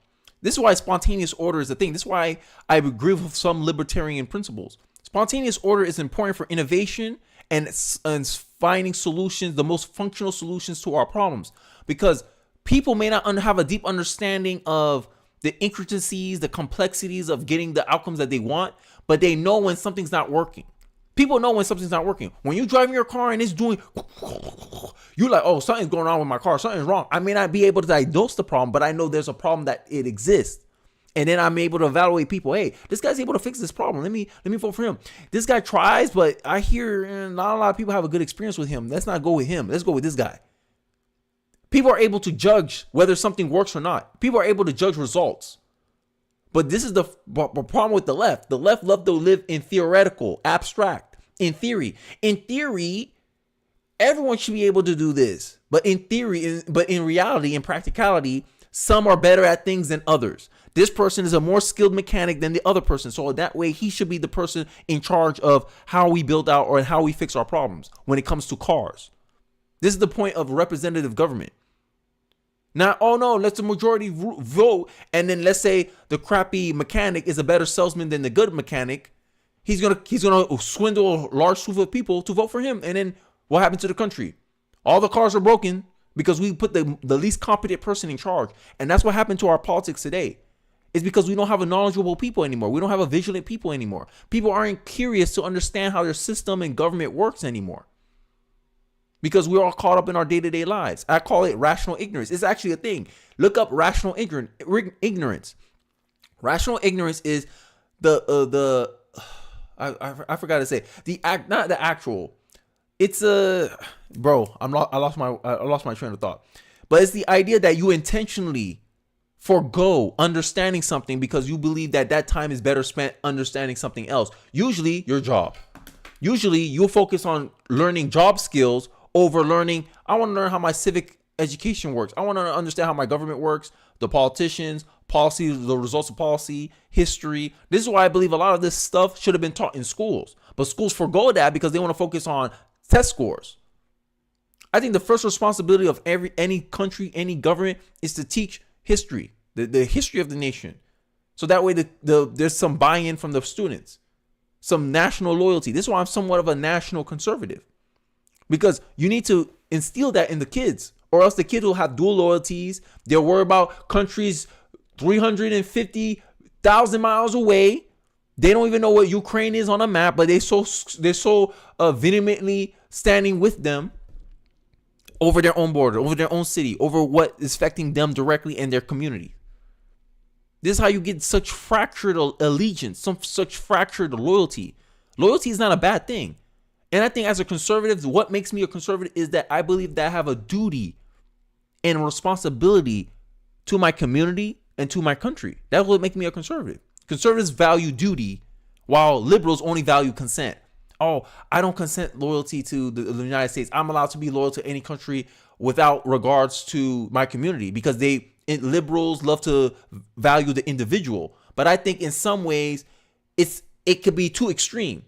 This is why spontaneous order is a thing. This is why I agree with some libertarian principles. Spontaneous order is important for innovation and finding solutions, the most functional solutions to our problems. Because people may not have a deep understanding of the intricacies, the complexities of getting the outcomes that they want, but they know when something's not working. People know when something's not working. When you're driving your car and it's doing, you're like, oh, something's going on with my car. Something's wrong. I may not be able to diagnose the problem, but I know there's a problem that it exists. And then I'm able to evaluate people. Hey, this guy's able to fix this problem. Let me vote for him. This guy tries, but I hear not a lot of people have a good experience with him. Let's not go with him. Let's go with this guy. People are able to judge whether something works or not. People are able to judge results. But this is the problem with the left. The left love to live in theoretical, abstract, in theory. In theory, everyone should be able to do this. But in theory, but in reality, in practicality, some are better at things than others. This person is a more skilled mechanic than the other person. So that way, he should be the person in charge of how we build out or how we fix our problems when it comes to cars. This is the point of representative government. Now, oh no, let the majority vote, and then let's say the crappy mechanic is a better salesman than the good mechanic. He's gonna swindle a large group of people to vote for him, and then what happens to the country? All the cars are broken because we put the least competent person in charge, and that's what happened to our politics today. It's because we don't have a knowledgeable people anymore. We don't have a vigilant people anymore. People aren't curious to understand how their system and government works anymore. Because we're all caught up in our day-to-day lives. I call it rational ignorance. It's actually a thing. Look up rational ignorance. Rational ignorance is I forgot to say not the actual. It's I lost my train of thought. But it's the idea that you intentionally forgo understanding something because you believe that time is better spent understanding something else. Usually your job. Usually you'll focus on learning job skills over learning. I want to learn how my civic education works. I want to understand how my government works, the politicians, policy, the results of policy, history. This is why I believe a lot of this stuff should have been taught in schools. But schools forgo that because they want to focus on test scores. I think the first responsibility of any country, any government is to teach history, the history of the nation. So that way there's some buy-in from the students, some national loyalty. This is why I'm somewhat of a national conservative. Because you need to instill that in the kids, or else the kids will have dual loyalties. They'll worry about countries 350,000 miles away. They don't even know what Ukraine is on a map, but they're so vehemently standing with them over their own border, over their own city, over what is affecting them directly and their community. This is how you get such fractured allegiance, such fractured loyalty. Loyalty is not a bad thing. And I think as a conservative, what makes me a conservative is that I believe that I have a duty and responsibility to my community and to my country. That's what makes me a conservative. Conservatives value duty while liberals only value consent. Oh, I don't consent loyalty to the United States. I'm allowed to be loyal to any country without regards to my community because liberals love to value the individual. But I think in some ways it could be too extreme.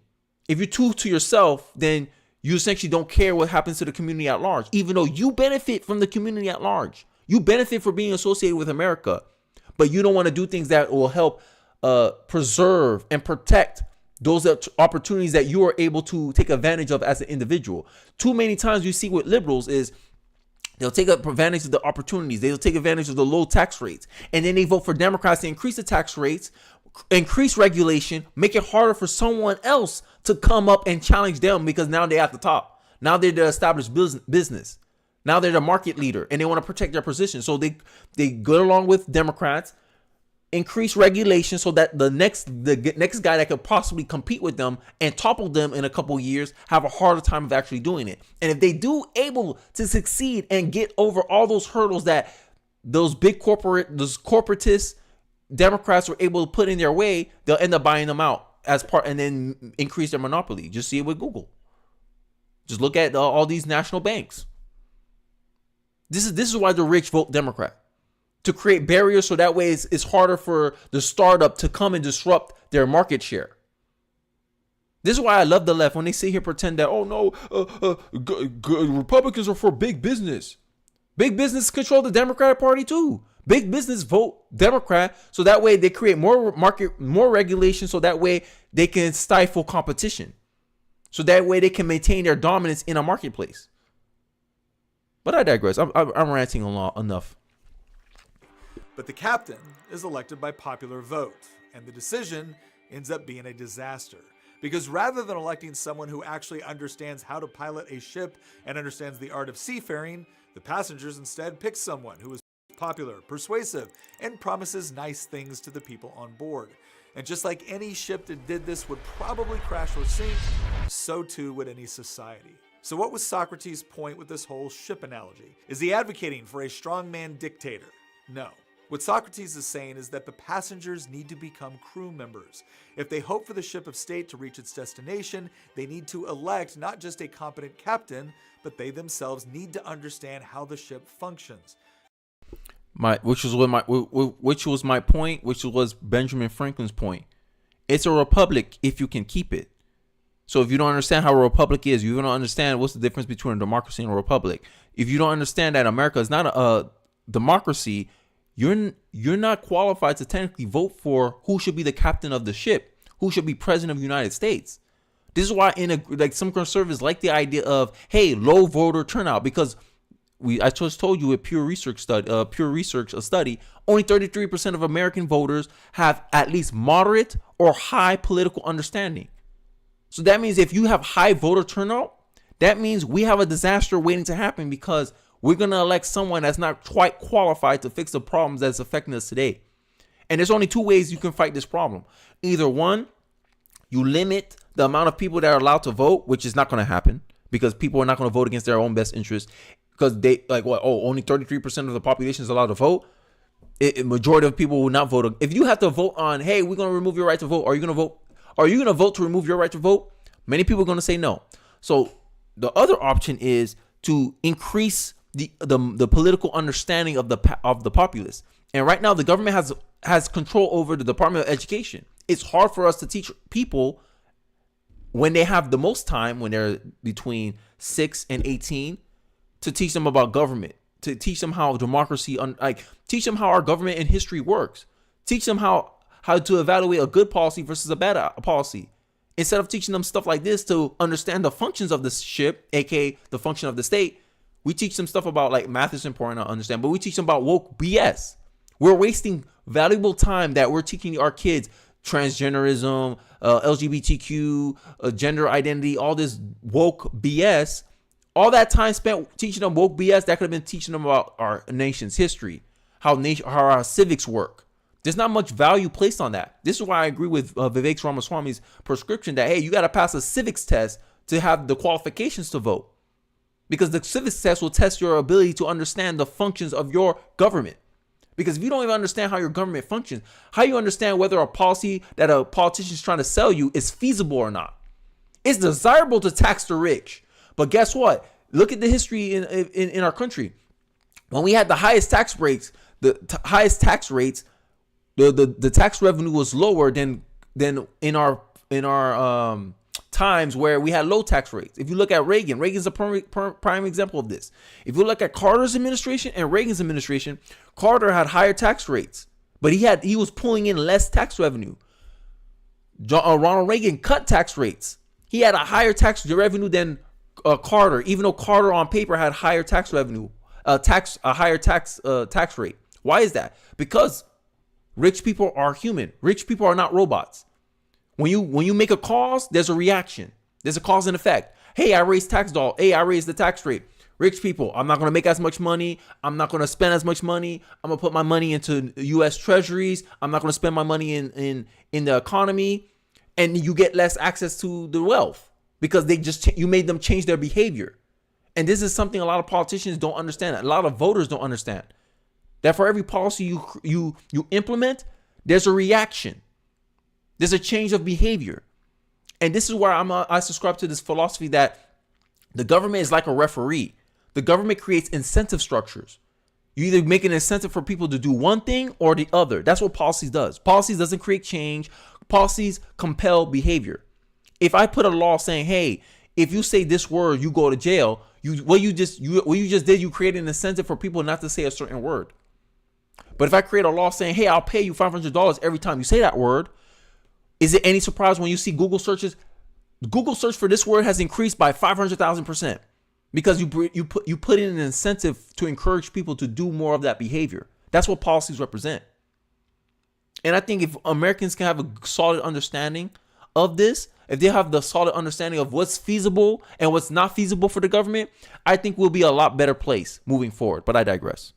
If you're too to yourself, then you essentially don't care what happens to the community at large, even though you benefit from the community at large. You benefit from being associated with America, but you don't want to do things that will help preserve and protect those opportunities that you are able to take advantage of as an individual. Too many times you see with liberals is they'll take advantage of the opportunities. They'll take advantage of the low tax rates. And then they vote for Democrats to increase the tax rates, increase regulation, make it harder for someone else to come up and challenge them because now they're at the top. Now they're the established business. Now they're the market leader and they want to protect their position. So they go along with Democrats, increase regulation so that the next guy that could possibly compete with them and topple them in a couple of years have a harder time of actually doing it. And if they do able to succeed and get over all those hurdles that those corporatist Democrats were able to put in their way, they'll end up buying them out as part and then increase their monopoly. Just see it with Google. Just look at all these national banks. This is why the rich vote Democrat, to create barriers so that way it's harder for the startup to come and disrupt their market share. This is why I love the left when they sit here pretend that, oh no, Republicans are for big business. Big business control the Democratic Party too. Big business vote Democrat so that way they create more regulation so that way they can stifle competition. So that way they can maintain their dominance in a marketplace. But I digress. I'm ranting enough. But the captain is elected by popular vote, and the decision ends up being a disaster. Because rather than electing someone who actually understands how to pilot a ship and understands the art of seafaring, the passengers instead pick someone who is popular, persuasive, and promises nice things to the people on board. And just like any ship that did this would probably crash or sink, so too would any society. So what was Socrates' point with this whole ship analogy? Is he advocating for a strongman dictator? No. What Socrates is saying is that the passengers need to become crew members. If they hope for the ship of state to reach its destination, they need to elect not just a competent captain, but they themselves need to understand how the ship functions. Which was my point, which was Benjamin Franklin's point. It's a republic if you can keep it. So if you don't understand how a republic is, you don't understand what's the difference between a democracy and a republic. If you don't understand that America is not a democracy, you're not qualified to technically vote for who should be the captain of the ship, who should be president of the United States. This is why some conservatives like the idea of, hey, low voter turnout, because I just told you a Pew Research study, only 33% of American voters have at least moderate or high political understanding. So that means if you have high voter turnout, that means we have a disaster waiting to happen because we're going to elect someone that's not quite qualified to fix the problems that's affecting us today. And there's only two ways you can fight this problem. Either one, you limit the amount of people that are allowed to vote, which is not going to happen because people are not going to vote against their own best interest because they only 33% of the population is allowed to vote. Majority of people will not vote. If you have to vote on, hey, we're going to remove your right to vote, are you going to vote? Are you going to vote to remove your right to vote? Many people are going to say no. So the other option is to increase the political understanding of the populace. And right now, the government has control over the Department of Education. It's hard for us to teach people when they have the most time, when they're between 6 and 18, to teach them about government, to teach them how democracy, teach them how our government and history works. Teach them how to evaluate a good policy versus a bad policy. Instead of teaching them stuff like this to understand the functions of the ship, aka the function of the state, we teach them stuff about like math is important to understand, but we teach them about woke BS. We're wasting valuable time that we're teaching our kids transgenderism, LGBTQ, gender identity, all this woke BS. All that time spent teaching them woke BS, that could have been teaching them about our nation's history, how our civics work. There's not much value placed on that. This is why I agree with Vivek Ramaswamy's prescription that, hey, you got to pass a civics test to have the qualifications to vote. Because the civics test will test your ability to understand the functions of your government. Because if you don't even understand how your government functions, how you understand whether a policy that a politician is trying to sell you is feasible or not. It's desirable to tax the rich. But guess what? Look at the history in our country. When we had the highest tax rates, the tax revenue was lower than in our times where we had low tax rates. If you look at Reagan's a prime example of this. If you look at Carter's administration and Reagan's administration, Carter had higher tax rates, but he was pulling in less tax revenue. Ronald Reagan cut tax rates. He had a higher tax revenue than Carter, even though Carter on paper had higher tax revenue, a higher tax rate. Why is that? Because rich people are human. Rich people are not robots. When you make a cause, there's a reaction. There's a cause and effect. Hey, I raised the tax rate. Rich people, I'm not going to make as much money. I'm not going to spend as much money. I'm going to put my money into U.S. treasuries. I'm not going to spend my money in the economy. And you get less access to the wealth because you made them change their behavior. And this is something a lot of politicians don't understand. A lot of voters don't understand. That for every policy you implement, there's a reaction. There's a change of behavior. And this is where I subscribe to this philosophy that the government is like a referee. The government creates incentive structures. You either make an incentive for people to do one thing or the other. That's what policies does. Policies doesn't create change. Policies compel behavior. If I put a law saying, hey, if you say this word, you go to jail. What you just did, you created an incentive for people not to say a certain word. But if I create a law saying, hey, I'll pay you $500 every time you say that word, is it any surprise when you see Google searches? Google search for this word has increased by 500,000% because you put in an incentive to encourage people to do more of that behavior. That's what policies represent. And I think if Americans can have a solid understanding of this, if they have the solid understanding of what's feasible and what's not feasible for the government, I think we'll be a lot better place moving forward. But I digress.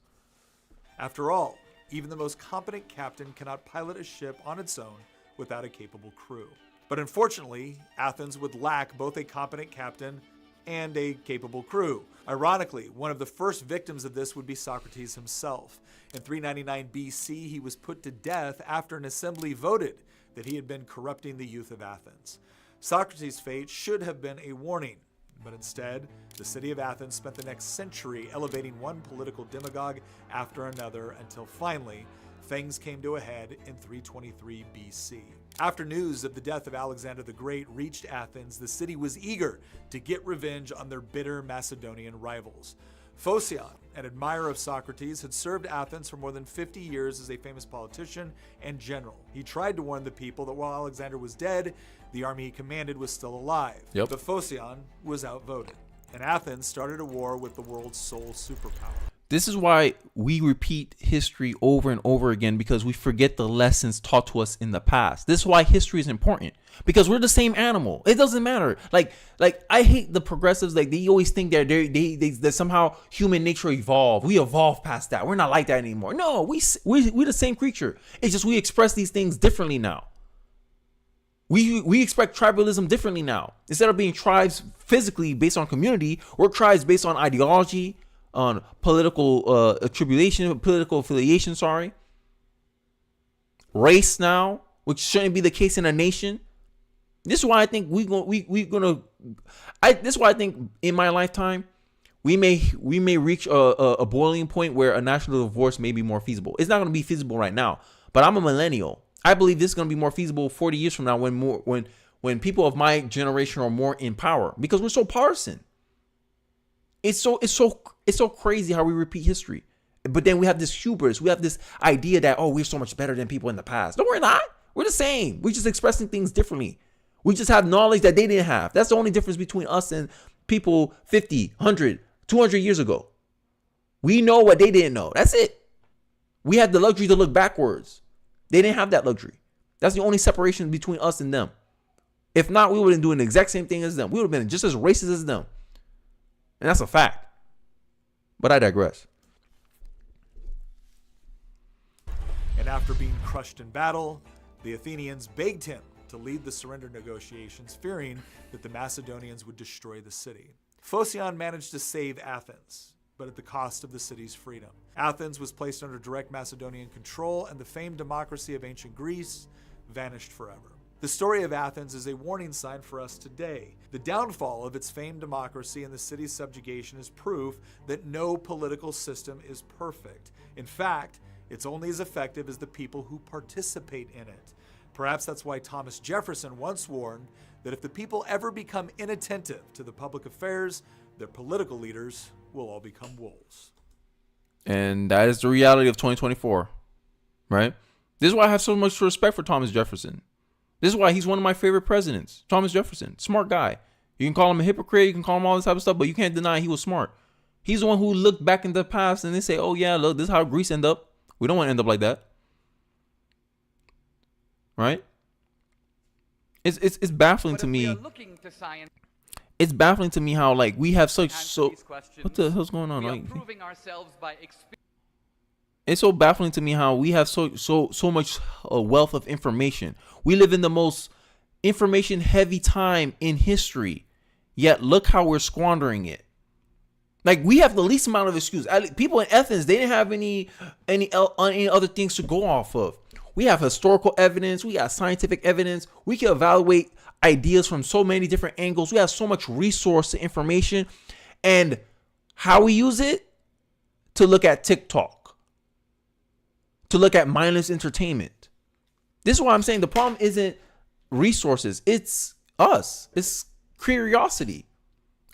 After all, even the most competent captain cannot pilot a ship on its own without a capable crew. But unfortunately, Athens would lack both a competent captain and a capable crew. Ironically, one of the first victims of this would be Socrates himself. In 399 BC, he was put to death after an assembly voted that he had been corrupting the youth of Athens. Socrates' fate should have been a warning, but instead, the city of Athens spent the next century elevating one political demagogue after another until finally, things came to a head in 323 BC. After news of the death of Alexander the Great reached Athens, the city was eager to get revenge on their bitter Macedonian rivals. Phocion, an admirer of Socrates, had served Athens for more than 50 years as a famous politician and general. He tried to warn the people that while Alexander was dead, the army he commanded was still alive. Yep. But Phocion was outvoted, and Athens started a war with the world's sole superpower. This is why we repeat history over and over again, because we forget the lessons taught to us in the past. This is why history is important, because we're the same animal. It doesn't matter. Like I hate the progressives. Like they always think that somehow human nature evolved. We evolved past that. We're not like that anymore. No, we're the same creature. It's just we express these things differently now. We expect tribalism differently now. Instead of being tribes physically based on community, we're tribes based on ideology, on political political affiliation, race now, which shouldn't be the case in a nation. This is why I think this is why I think in my lifetime we may reach a boiling point where a national divorce may be more feasible. It's not going to be feasible right now, but I'm a millennial. I believe this is going to be more feasible 40 years from now when people of my generation are more in power, because we're so partisan. It's so crazy how we repeat history. But then we have this hubris. We have this idea that, oh, we're so much better than people in the past. No, we're not. We're the same. We're just expressing things differently. We just have knowledge that they didn't have. That's the only difference between us and people 50, 100, 200 years ago. We know what they didn't know. That's it. We had the luxury to look backwards. They didn't have that luxury. That's the only separation between us and them. If not, we would have been doing the exact same thing as them. We would have been just as racist as them. And that's a fact. But I digress. And after being crushed in battle, the Athenians begged him to lead the surrender negotiations, fearing that the Macedonians would destroy the city. Phocion managed to save Athens, but at the cost of the city's freedom. Athens was placed under direct Macedonian control, and the famed democracy of ancient Greece vanished forever. The story of Athens is a warning sign for us today. The downfall of its famed democracy and the city's subjugation is proof that no political system is perfect. In fact, it's only as effective as the people who participate in it. Perhaps that's why Thomas Jefferson once warned that if the people ever become inattentive to the public affairs, their political leaders will all become wolves. And that is the reality of 2024, right? This is why I have so much respect for Thomas Jefferson. This is why he's one of my favorite presidents. Thomas Jefferson, smart guy. You can call him a hypocrite, you can call him all this type of stuff, but you can't deny he was smart. He's the one who looked back in the past and they say, oh yeah, look, this is how Greece ended up. We don't want to end up like that. Right? It's baffling to me. it's baffling to me how like we have such These questions, what the hell's going on? we are Like, proving ourselves by experience. it's so baffling to me how we have so much wealth of information. We live in the most information heavy time in history, yet look how we're squandering it. Like, we have the least amount of excuse. People in Athens, they didn't have any other things to go off of. We have historical evidence. We got scientific evidence. We can evaluate ideas from so many different angles. We have so much resource to information, and how we use it to look at TikTok, to look at mindless entertainment. This is why I'm saying the problem isn't resources. It's us. It's curiosity.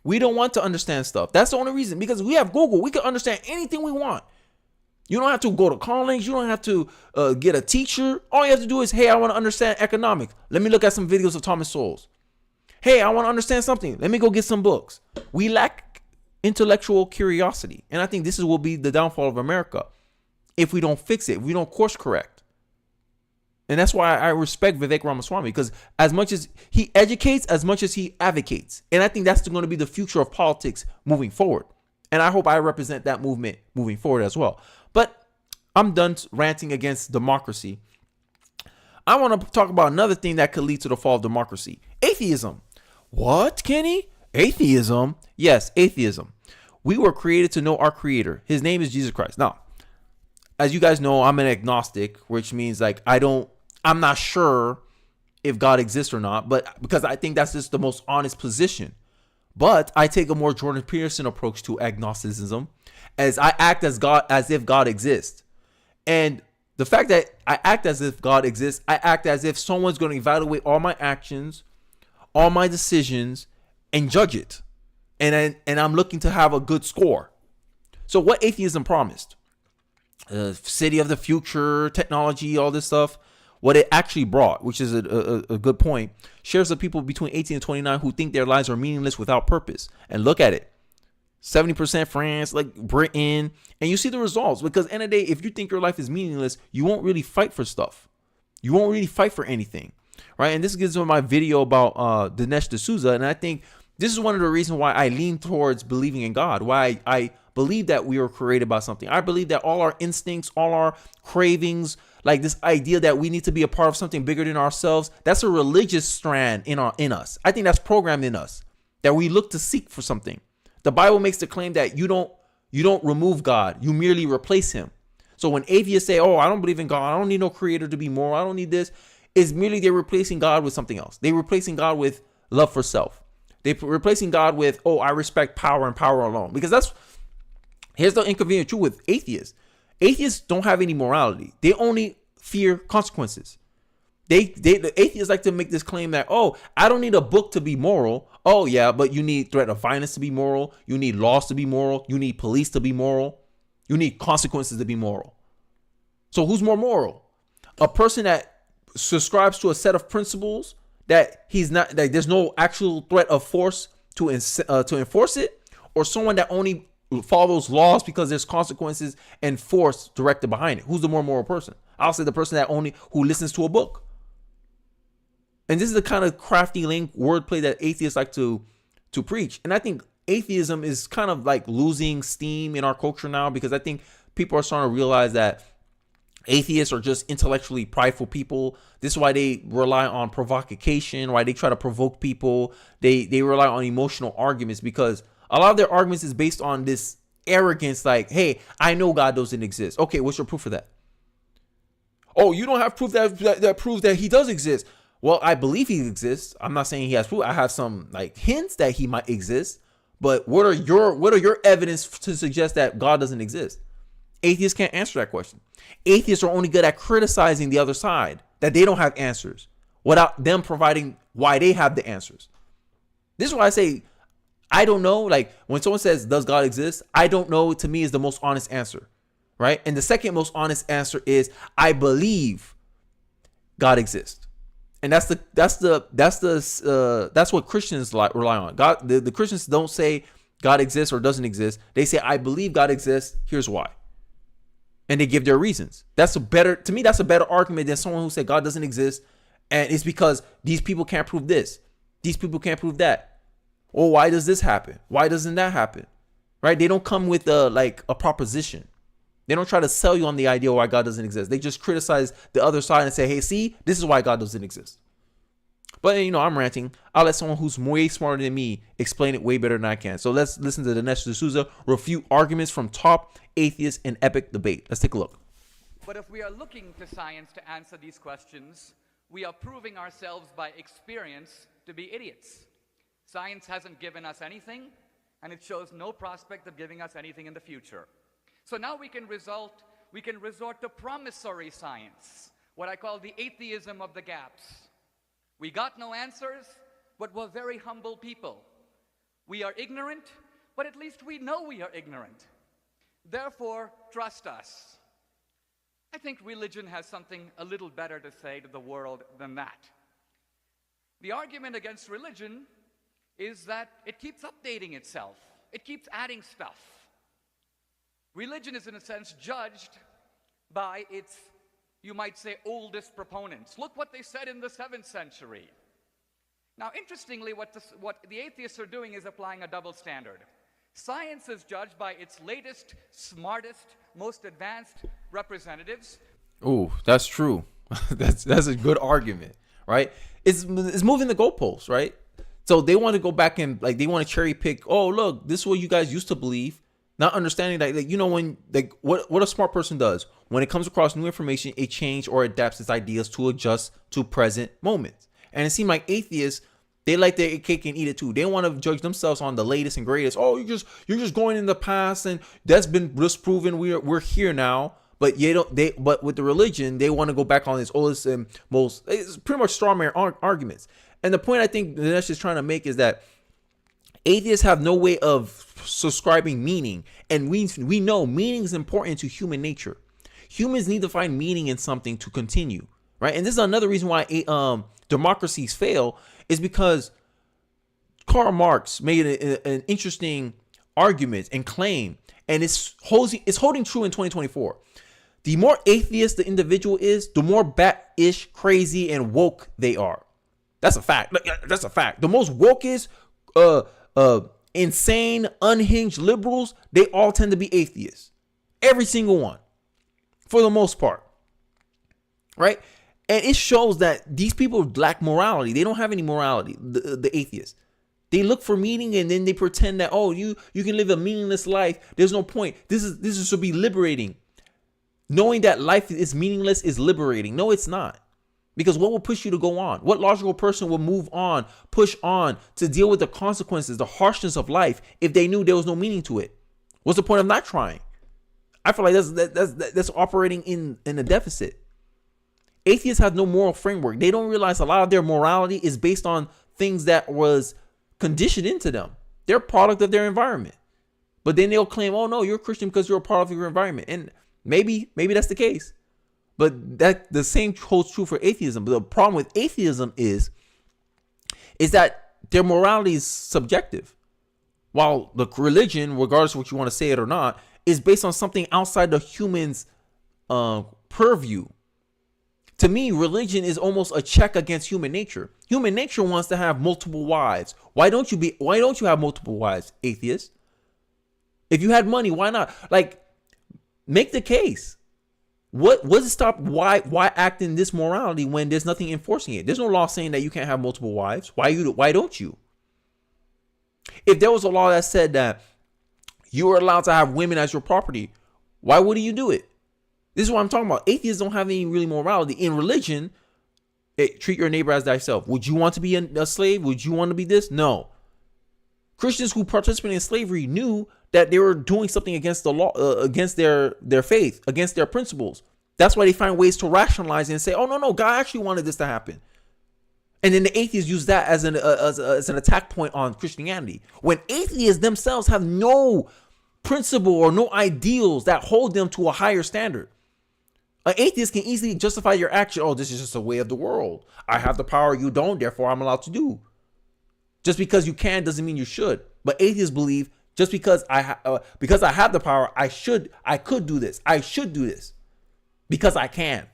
We don't want to understand stuff. That's the only reason, because we have Google. We can understand anything we want. You don't have to go to college. You don't have to get a teacher. All you have to do is, hey, I want to understand economics. Let me look at some videos of Thomas Sowell. Hey, I want to understand something. Let me go get some books. We lack intellectual curiosity. And I think this will be the downfall of America if we don't fix it, if we don't course correct. And that's why I respect Vivek Ramaswamy, because as much as he educates, as much as he advocates. And I think that's going to be the future of politics moving forward. And I hope I represent that movement moving forward as well. But I'm done ranting against democracy. I want to talk about another thing that could lead to the fall of democracy. Atheism. What, Kenny? Atheism? Yes, atheism. We were created to know our creator. His name is Jesus Christ. Now, as you guys know, I'm an agnostic, which means like I'm not sure if God exists or not, but because I think that's just the most honest position. But I take a more Jordan Peterson approach to agnosticism, as I act as if God exists. And the fact that I act as if God exists, I act as if someone's going to evaluate all my actions, all my decisions, and judge it. And I'm looking to have a good score. So what atheism promised? City of the future, technology, all this stuff. What it actually brought, which is a good point, shares of people between 18 and 29 who think their lives are meaningless without purpose. And look at it. 70% France, like Britain. And you see the results, because at the end of the day, if you think your life is meaningless, you won't really fight for stuff. You won't really fight for anything, right? And this gives me my video about Dinesh D'Souza. And I think this is one of the reasons why I lean towards believing in God, why I believe that we were created by something. I believe that all our instincts, all our cravings, like this idea that we need to be a part of something bigger than ourselves, that's a religious strand in us. I think that's programmed in us, that we look to seek for something. The Bible makes the claim that you don't remove God, you merely replace him. So when atheists say, oh, I don't believe in God, I don't need no creator to be moral, I don't need this, it's merely they're replacing God with something else. They're replacing God with love for self. They're replacing God with, oh, I respect power and power alone. Because here's the inconvenient truth with atheists. Atheists don't have any morality. They only fear consequences. The atheists like to make this claim that, oh, I don't need a book to be moral. Oh, yeah, but you need threat of violence to be moral. You need laws to be moral. You need police to be moral. You need consequences to be moral. So who's more moral? A person that subscribes to a set of principles that he's not, that there's no actual threat of force to enforce it, or someone that only follows laws because there's consequences and force directed behind it? Who's the more moral person? I'll say the person who listens to a book. And this is the kind of crafty wordplay that atheists like to preach. And I think atheism is kind of like losing steam in our culture now, because I think people are starting to realize that atheists are just intellectually prideful people. This is why they rely on provocation, why they try to provoke people. They rely on emotional arguments, because a lot of their arguments is based on this arrogance, like, hey, I know God doesn't exist. Okay, what's your proof for that? Oh, you don't have proof that proves that he does exist. Well, I believe he exists. I'm not saying he has proof. I have some like hints that he might exist. But what are your evidence to suggest that God doesn't exist? Atheists can't answer that question. Atheists are only good at criticizing the other side, that they don't have answers, without them providing why they have the answers. This is why I say, I don't know. Like when someone says, does God exist? I don't know, to me, is the most honest answer, right? And the second most honest answer is, I believe God exists. And that's what Christians rely on. God, the Christians don't say God exists or doesn't exist. They say, I believe God exists. Here's why. And they give their reasons. To me, that's a better argument than someone who said God doesn't exist, and it's because these people can't prove this. These people can't prove that. Or why does this happen? Why doesn't that happen? Right? They don't come with a proposition. They don't try to sell you on the idea why God doesn't exist. They just criticize the other side and say, hey, see, this is why God doesn't exist. But, I'm ranting. I'll let someone who's way smarter than me explain it way better than I can. So let's listen to Dinesh D'Souza refute arguments from top atheists in epic debate. Let's take a look. But if we are looking to science to answer these questions, we are proving ourselves by experience to be idiots. Science hasn't given us anything, and it shows no prospect of giving us anything in the future. So now we can resort to promissory science, what I call the atheism of the gaps. We got no answers, but we're very humble people. We are ignorant, but at least we know we are ignorant. Therefore, trust us. I think religion has something a little better to say to the world than that. The argument against religion is that it keeps updating itself. It keeps adding stuff. Religion is, in a sense, judged by its, you might say, oldest proponents. Look what they said in the 7th century. Now, interestingly, what the atheists are doing is applying a double standard. Science is judged by its latest, smartest, most advanced representatives. Oh, that's true. that's a good argument, right? It's moving the goalposts, right? So they want to go back and they want to cherry pick. Oh, look, this is what you guys used to believe. Not understanding that, when what a smart person does when it comes across new information, it changes or adapts its ideas to adjust to present moments. And it seems like atheists, they like their cake and eat it too. They want to judge themselves on the latest and greatest. Oh, you're just going in the past, and that's been disproven. We're here now. But but with the religion, they want to go back on its oldest and most. It's pretty much straw man arguments. And the point I think Dinesh is trying to make is that atheists have no way of subscribing meaning, and we know meaning is important to human nature. Humans need to find meaning in something to continue, right? And this is another reason why democracies fail, is because Karl Marx made an interesting argument and claim, and it's holding true in 2024. The more atheist the individual is, the more bat-ish, crazy, and woke they are. That's a fact. That's a fact. The most wokest, insane, unhinged liberals, they all tend to be atheists. Every single one, for the most part, right? And it shows that these people lack morality. They don't have any morality, the atheists. They look for meaning, and then they pretend that, oh, you can live a meaningless life. There's no point. This is to be liberating. Knowing that life is meaningless is liberating. No, it's not. Because what will push you to go on? What logical person will move on, push on to deal with the consequences, the harshness of life, if they knew there was no meaning to it? What's the point of not trying? I feel like that's operating in a deficit. Atheists have no moral framework. They don't realize a lot of their morality is based on things that was conditioned into them. They're a product of their environment. But then they'll claim, oh no, you're a Christian because you're a product of your environment. And maybe that's the case. But that the same holds true for atheism. But the problem with atheism is that their morality is subjective. While the religion, regardless of what you want to say it or not, is based on something outside the human's purview. To me, religion is almost a check against human nature. Human nature wants to have multiple wives. Why don't you have multiple wives, atheist? If you had money, why not? Make the case. What does it stop? Why act in this morality when there's nothing enforcing it? There's no law saying that you can't have multiple wives. Why don't you? If there was a law that said that you are allowed to have women as your property, why wouldn't you do it? This is what I'm talking about. Atheists don't have any really morality. In religion, treat your neighbor as thyself. Would you want to be a slave? Would you want to be this? No. Christians who participated in slavery knew that they were doing something against the law, against their faith, against their principles. That's why they find ways to rationalize it and say, oh, no, God actually wanted this to happen. And then the atheists use that as an attack point on Christianity. When atheists themselves have no principle or no ideals that hold them to a higher standard. An atheist can easily justify your action. Oh, this is just a way of the world. I have the power, you don't, therefore I'm allowed to do. Just because you can doesn't mean you should. But atheists believe just because I have the power, I could do this. I should do this because I can.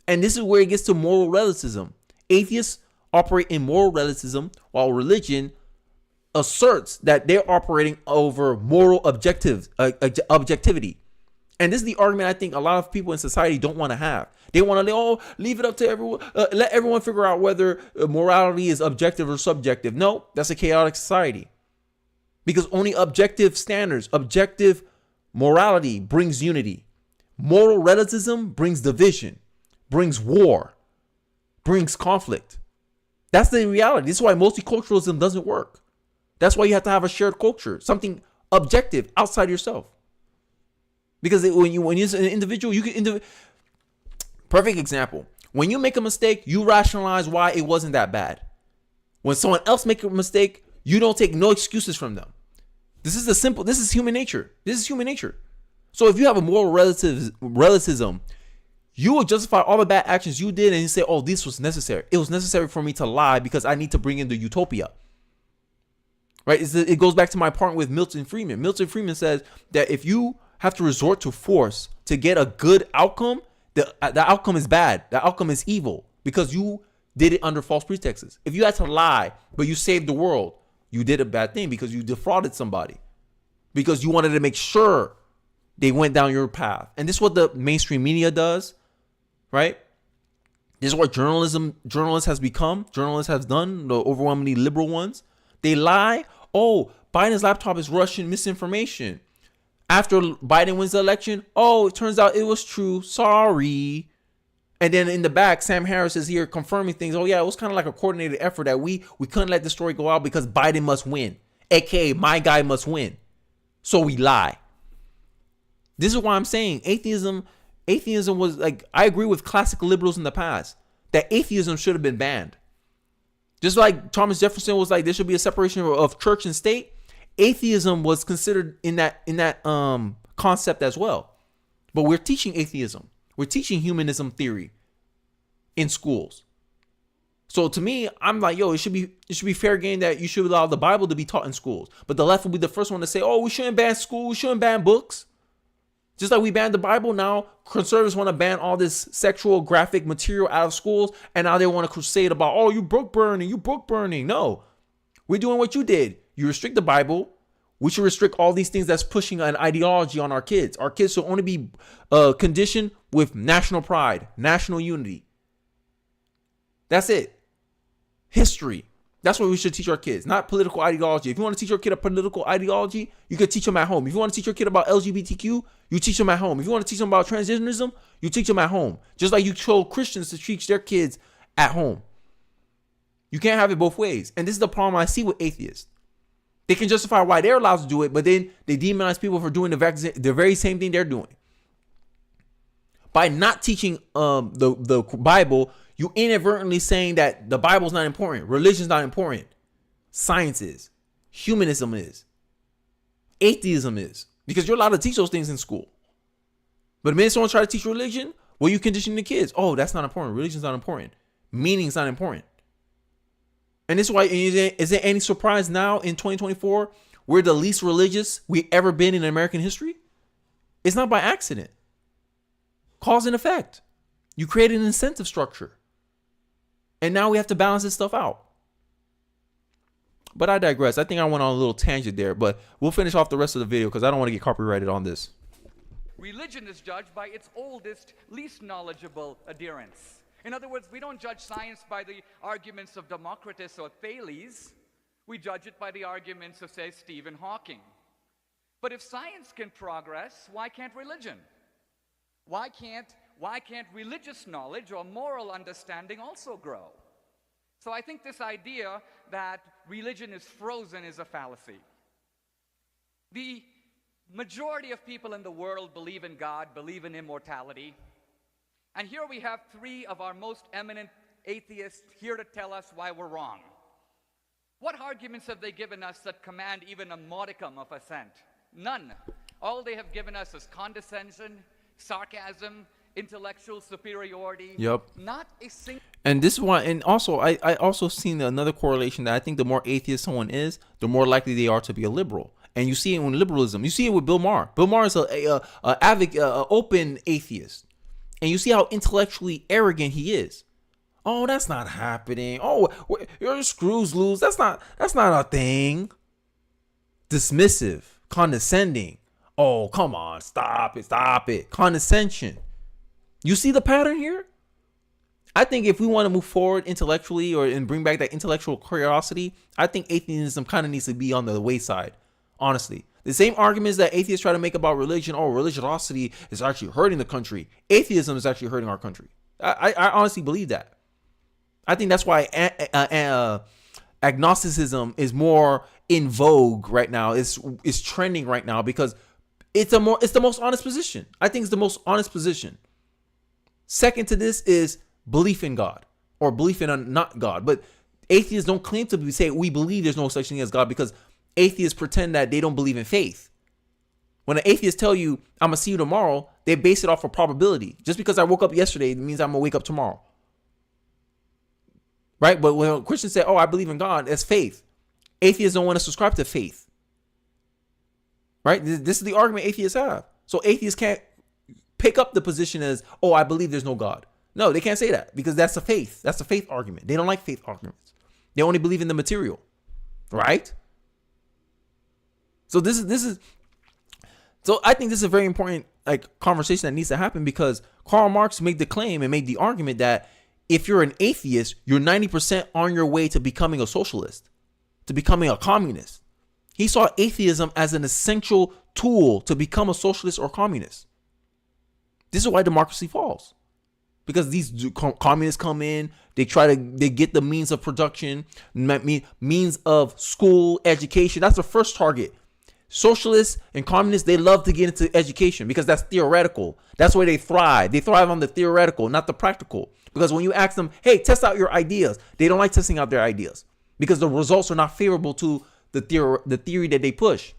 And this is where it gets to moral relativism. Atheists operate in moral relativism while religion asserts that they're operating over moral objectivity. And this is the argument I think a lot of people in society don't want to have. They want to leave it up to everyone, let everyone figure out whether morality is objective or subjective. No, that's a chaotic society. Because only objective standards, objective morality brings unity. Moral relativism brings division, brings war, brings conflict. That's the reality. This is why multiculturalism doesn't work. That's why you have to have a shared culture, something objective outside yourself. Because when you're an individual, you can perfect example. When you make a mistake, you rationalize why it wasn't that bad. When someone else makes a mistake, you don't take no excuses from them. This is human nature. This is human nature. So if you have a moral relativism, you will justify all the bad actions you did and you say, oh, this was necessary. It was necessary for me to lie because I need to bring in the utopia. Right? It goes back to my point with Milton Friedman. Milton Friedman says that if you have to resort to force to get a good outcome, the outcome is bad. The outcome is evil because you did it under false pretexts. If you had to lie, but you saved the world, you did a bad thing because you defrauded somebody, because you wanted to make sure they went down your path. And this is what the mainstream media does, right? This is what journalists has become. Journalists have done, the overwhelmingly liberal ones. They lie. Oh, Biden's laptop is Russian misinformation. After Biden wins the election, oh, it turns out it was true. Sorry. And then in the back, Sam Harris is here confirming things. Oh, yeah, it was kind of like a coordinated effort that we couldn't let the story go out because Biden must win. AKA, my guy must win. So we lie. This is why I'm saying atheism was like, I agree with classic liberals in the past that atheism should have been banned. Just like Thomas Jefferson was like, there should be a separation of church and state. Atheism was considered in that concept as well. But we're teaching atheism. We're teaching humanism theory in schools. So to me, I'm like, yo, it should be fair game that you should allow the Bible to be taught in schools. But the left will be the first one to say, oh, we shouldn't ban school, we shouldn't ban books. Just like we banned the Bible, now conservatives want to ban all this sexual graphic material out of schools, and now they want to crusade about, oh, you book burning. No, we're doing what you did. You restrict the Bible. We should restrict all these things that's pushing an ideology on our kids. Our kids should only be conditioned with national pride, national unity. That's it. History. That's what we should teach our kids, not political ideology. If you want to teach your kid a political ideology, you could teach them at home. If you want to teach your kid about LGBTQ, you teach them at home. If you want to teach them about transgenderism, you teach them at home. Just like you told Christians to teach their kids at home. You can't have it both ways. And this is the problem I see with atheists. They can justify why they're allowed to do it, but then they demonize people for doing the very same thing they're doing. By not teaching the Bible, you inadvertently saying that the Bible's not important, religion's not important, science is, humanism is, atheism is, because you're allowed to teach those things in school. But the minute someone tries to teach religion, well, you condition the kids. Oh, that's not important. Religion's not important. Meaning's not important. And this is why, is there any surprise now in 2024 we're the least religious we ever been in American history? It's not by accident. Cause and effect. You create an incentive structure. And now we have to balance this stuff out. But I digress. I think I went on a little tangent there, but we'll finish off the rest of the video because I don't want to get copyrighted on this. Religion is judged by its oldest, least knowledgeable adherents. In other words, we don't judge science by the arguments of Democritus or Thales. We judge it by the arguments of, say, Stephen Hawking. But if science can progress, why can't religion? Why can't religious knowledge or moral understanding also grow? So I think this idea that religion is frozen is a fallacy. The majority of people in the world believe in God, believe in immortality. And here we have three of our most eminent atheists here to tell us why we're wrong. What arguments have they given us that command even a modicum of assent? None. All they have given us is condescension, sarcasm, intellectual superiority. Yep. Not a single. And this is why, and also, I also seen another correlation that I think the more atheist someone is, the more likely they are to be a liberal. And you see it in liberalism. You see it with Bill Maher. Bill Maher is a open atheist. And you see how intellectually arrogant he is. Oh, that's not happening. Oh, your screws loose. That's not a thing. dismissive, condescending. Oh, come on, stop it. Condescension. You see the pattern here? I think if we want to move forward intellectually and bring back that intellectual curiosity, I think atheism kind of needs to be on the wayside, honestly. The same arguments that atheists try to make about religion, religiosity is actually hurting the country. Atheism is actually hurting our country. I honestly believe that. I think that's why agnosticism is more in vogue right now. It's trending right now because it's the most honest position. I think it's the most honest position. Second to this is belief in God or belief in a not God. But atheists don't claim to say we believe there's no such thing as God because atheists pretend that they don't believe in faith. When an atheist tell you, I'm going to see you tomorrow, they base it off of probability. Just because I woke up yesterday, it means I'm going to wake up tomorrow. Right? But when Christians say, I believe in God, that's faith. Atheists don't want to subscribe to faith. Right? This is the argument atheists have. So atheists can't pick up the position as, I believe there's no God. No, they can't say that because that's a faith. That's a faith argument. They don't like faith arguments. They only believe in the material. Right? So So I think this is a very important conversation that needs to happen because Karl Marx made the claim and made the argument that if you're an atheist, you're 90% on your way to becoming a socialist, to becoming a communist. He saw atheism as an essential tool to become a socialist or communist. This is why democracy falls. Because these communists come in, they get the means of production, means of school, education. That's the first target. Socialists and communists, they love to get into education because that's theoretical. That's where they thrive. They thrive on the theoretical, not the practical. Because when you ask them, hey, test out your ideas, they don't like testing out their ideas because the results are not favorable to the theory that they push.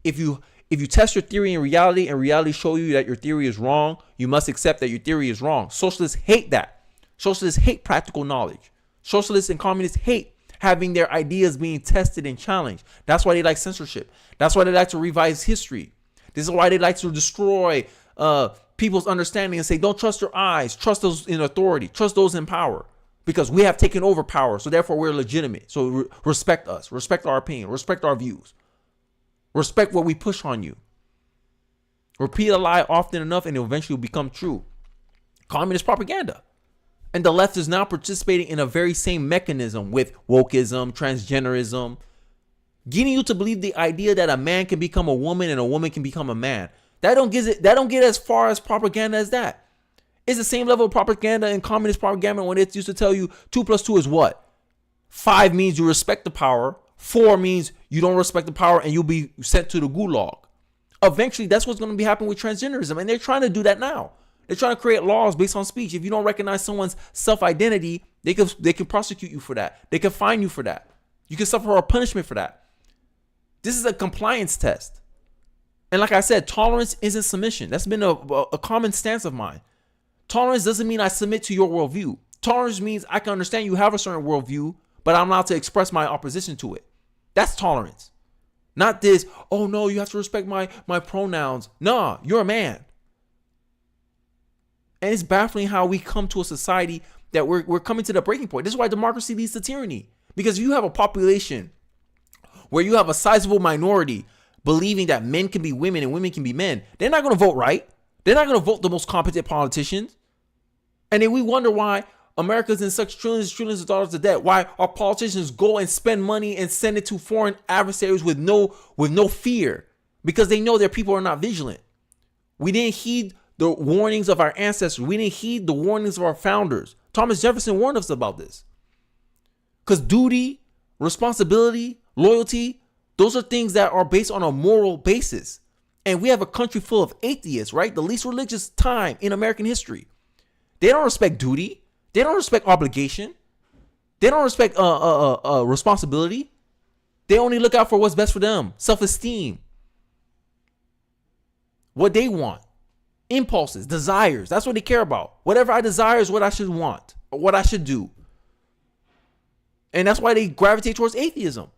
If you test your theory in reality and reality show you that your theory is wrong, you must accept that your theory is wrong. Socialists hate that. Socialists hate practical knowledge. Socialists and communists hate having their ideas being tested and challenged. That's why they like censorship. That's why they like to revise history. This is why they like to destroy people's understanding and say, don't trust your eyes. Trust those in authority. Trust those in power. Because we have taken over power. So therefore we're legitimate. So respect us. Respect our opinion. Respect our views. Respect what we push on you. Repeat a lie often enough and it will eventually become true. Communist propaganda. And the left is now participating in a very same mechanism with wokeism, transgenderism, getting you to believe the idea that a man can become a woman and a woman can become a man. That don't get as far as propaganda as that. It's the same level of propaganda and communist propaganda when it used to tell you 2 + 2 is what? 5 means you respect the power. 4 means you don't respect the power and you'll be sent to the gulag. Eventually, that's what's going to be happening with transgenderism. And they're trying to do that now. They're trying to create laws based on speech. If you don't recognize someone's self-identity, they can prosecute you for that. They can fine you for that. You can suffer a punishment for that. This is a compliance test. And like I said, tolerance isn't submission. That's been a common stance of mine. Tolerance doesn't mean I submit to your worldview. Tolerance means I can understand you have a certain worldview, but I'm allowed to express my opposition to it. That's tolerance. Not this, oh no, you have to respect my pronouns. Nah, you're a man. And it's baffling how we come to a society that we're coming to the breaking point. This is why democracy leads to tyranny. Because you have a population where you have a sizable minority believing that men can be women and women can be men. They're not going to vote right. They're not going to vote the most competent politicians. And then we wonder why America's in such trillions and trillions of dollars of debt. Why our politicians go and spend money and send it to foreign adversaries with no fear. Because they know their people are not vigilant. We didn't heed the warnings of our ancestors. We didn't heed the warnings of our founders. Thomas Jefferson warned us about this. Because duty, responsibility, loyalty, those are things that are based on a moral basis. And we have a country full of atheists, right? The least religious time in American history. They don't respect duty. They don't respect obligation. They don't respect responsibility. They only look out for what's best for them. Self-esteem. What they want. Impulses, desires. That's what they care about. Whatever I desire is what I should want or what I should do. And that's why they gravitate towards atheism.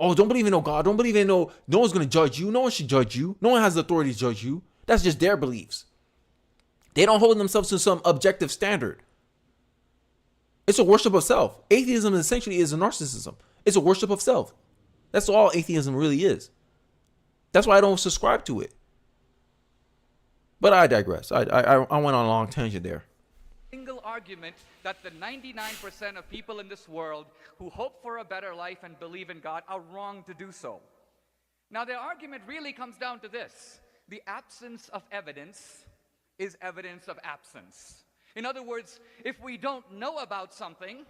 Oh, don't believe in no God. Don't believe in no one's going to judge you. No one should judge you. No one has the authority to judge you. That's just their beliefs. They don't hold themselves to some objective standard. It's a worship of self. Atheism essentially is a narcissism. It's a worship of self. That's all atheism really is. That's why I don't subscribe to it. But I digress. I went on a long tangent there. Single argument that the 99% of people in this world who hope for a better life and believe in God are wrong to do so. Now, their argument really comes down to this. The absence of evidence is evidence of absence. In other words, if we don't know about something,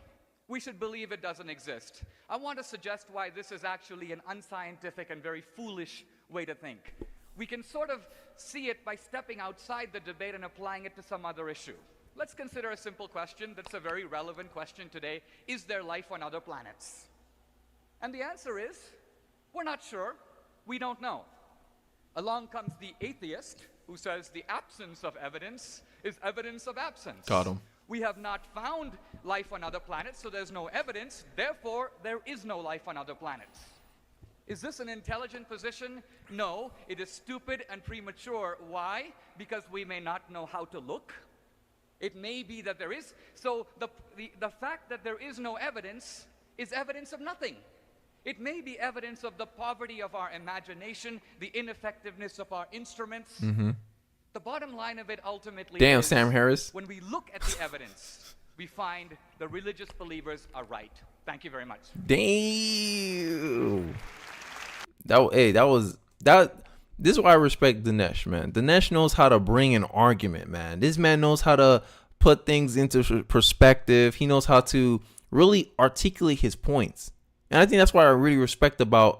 we should believe it doesn't exist. I want to suggest why this is actually an unscientific and very foolish way to think. We can sort of see it by stepping outside the debate and applying it to some other issue. Let's consider a simple question that's a very relevant question today. Is there life on other planets? And the answer is, we're not sure. We don't know. Along comes the atheist who says the absence of evidence is evidence of absence. Got him. We have not found life on other planets, so there's no evidence. Therefore, there is no life on other planets. Is this an intelligent position? No, it is stupid and premature. Why? Because we may not know how to look. It may be that there is. So the fact that there is no evidence is evidence of nothing. It may be evidence of the poverty of our imagination, the ineffectiveness of our instruments. The bottom line of it ultimately is, Sam Harris. when we look at the evidence, we find the religious believers are right. Thank you very much. Damn. This is why I respect Dinesh, man. Dinesh knows how to bring an argument, man. This man knows how to put things into perspective. He knows how to really articulate his points. And I think that's why I really respect about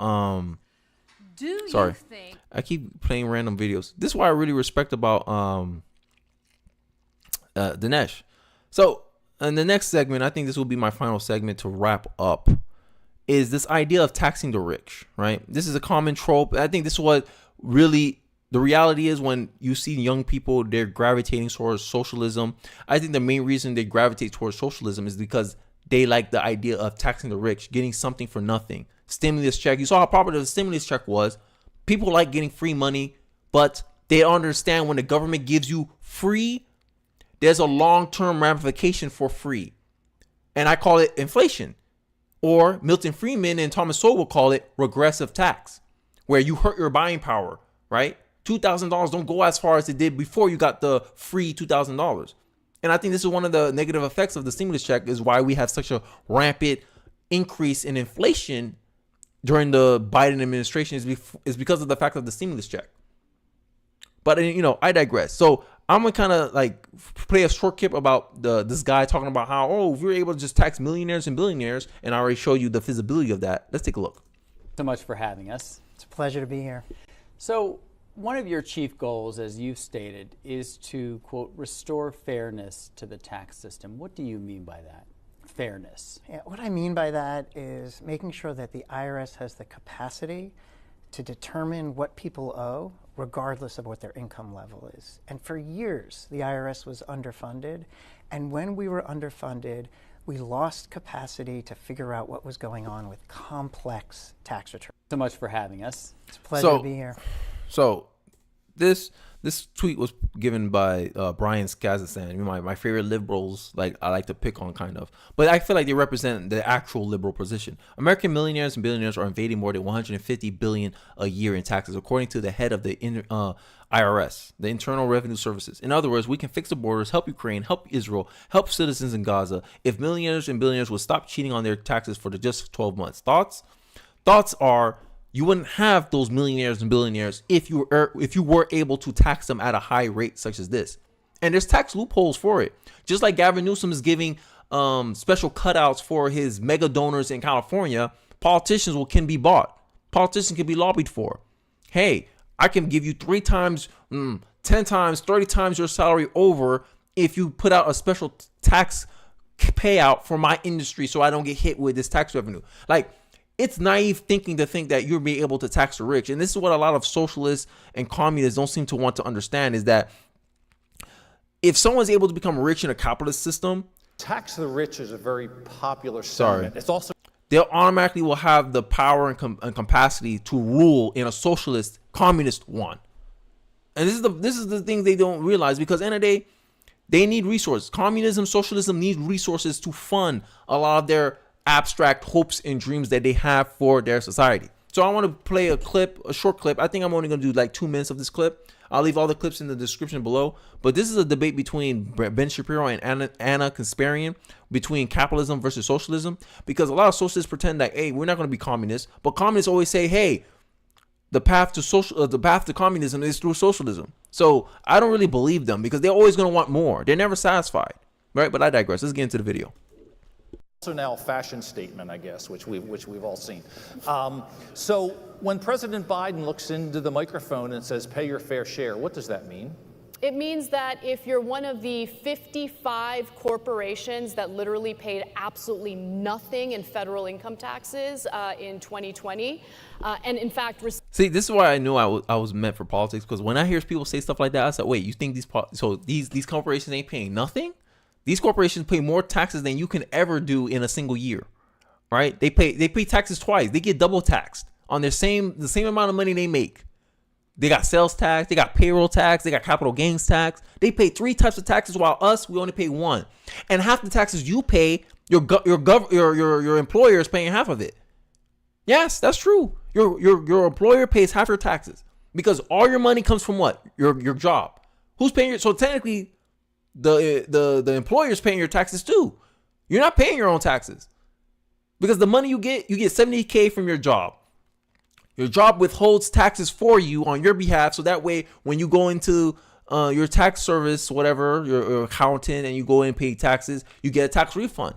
you think I keep playing random videos. This is why I really respect about Dinesh. So in the next segment, I think this will be my final segment to wrap up, is this idea of taxing the rich, right? This is a common trope. I think this is what really the reality is when you see young people, they're gravitating towards socialism. I think the main reason they gravitate towards socialism is because they like the idea of taxing the rich, getting something for nothing. Stimulus check. You saw how popular the stimulus check was. People like getting free money, but they don't understand when the government gives you free, there's a long-term ramification for free. And I call it inflation. Or Milton Friedman and Thomas Sowell will call it regressive tax, where you hurt your buying power, right? $2,000 don't go as far as it did before you got the free $2,000. And I think this is one of the negative effects of the stimulus check, is why we have such a rampant increase in inflation during the Biden administration is because of the fact of the stimulus check. But, I digress. So I'm going to kind of like play a short clip about this guy talking about how, if we were able to just tax millionaires and billionaires, and I already showed you the feasibility of that. Let's take a look. So much for having us. It's a pleasure to be here. So one of your chief goals, as you've stated, is to, quote, restore fairness to the tax system. What do you mean by that? Fairness. Yeah, what I mean by that is making sure that the IRS has the capacity to determine what people owe, regardless of what their income level is. And for years, the IRS was underfunded. And when we were underfunded, we lost capacity to figure out what was going on with complex tax returns. So much for having us. It's a pleasure to be here. So this tweet was given by Brian Skazistan, my favorite liberals, like I like to pick on kind of. But I feel like they represent the actual liberal position. American millionaires and billionaires are evading more than $150 billion a year in taxes, according to the head of the IRS, the Internal Revenue Services. In other words, we can fix the borders, help Ukraine, help Israel, help citizens in Gaza if millionaires and billionaires would stop cheating on their taxes for just 12 months. Thoughts are, you wouldn't have those millionaires and billionaires if you were able to tax them at a high rate such as this. And there's tax loopholes for it. Just like Gavin Newsom is giving special cutouts for his mega donors in California, politicians can be bought. Politicians can be lobbied for. Hey, I can give you 3 times, 10 times, 30 times your salary over if you put out a special tax payout for my industry so I don't get hit with this tax revenue. Like, it's naive thinking to think that you'll be able to tax the rich. And this is what a lot of socialists and communists don't seem to want to understand, is that if someone's able to become rich in a capitalist system, tax the rich is a very popular sentiment. It's also, they'll automatically will have the power and capacity to rule in a socialist, communist one. And this is the thing they don't realize, because at the end of the day, they need resources. Communism, socialism need resources to fund a lot of their abstract hopes and dreams that they have for their society. So I want to play a short clip. I think I'm only going to do like 2 minutes of this clip. I'll leave all the clips in the description below. But this is a debate between Ben Shapiro and Anna Kasparian between capitalism versus socialism. Because a lot of socialists pretend that, hey, we're not going to be communists. But communists always say, hey, the path to communism is through socialism. So I don't really believe them because they're always going to want more. They're never satisfied, right? But I digress. Let's get into the video. Also now a fashion statement, I guess, which we've all seen. So when President Biden looks into the microphone and says, pay your fair share, what does that mean? It means that if you're one of the 55 corporations that literally paid absolutely nothing in federal income taxes in 2020, and in fact... See, this is why I knew I was meant for politics, because when I hear people say stuff like that, I said, wait, you think these corporations ain't paying nothing? These corporations pay more taxes than you can ever do in a single year, right? They pay taxes twice. They get double taxed on the same amount of money they make. They got sales tax, they got payroll tax, they got capital gains tax. They pay 3 types of taxes, while we only pay 1. And half the taxes you pay, your employer is paying half of it. Yes, that's true. Your employer pays half your taxes because all your money comes from what? Your job. Who's paying your? So technically, the employer's paying your taxes too. You're not paying your own taxes because the money you get $70K from your job. Your job withholds taxes for you on your behalf, so that way when you go into your tax service, whatever, your accountant, and you go in and pay taxes, you get a tax refund.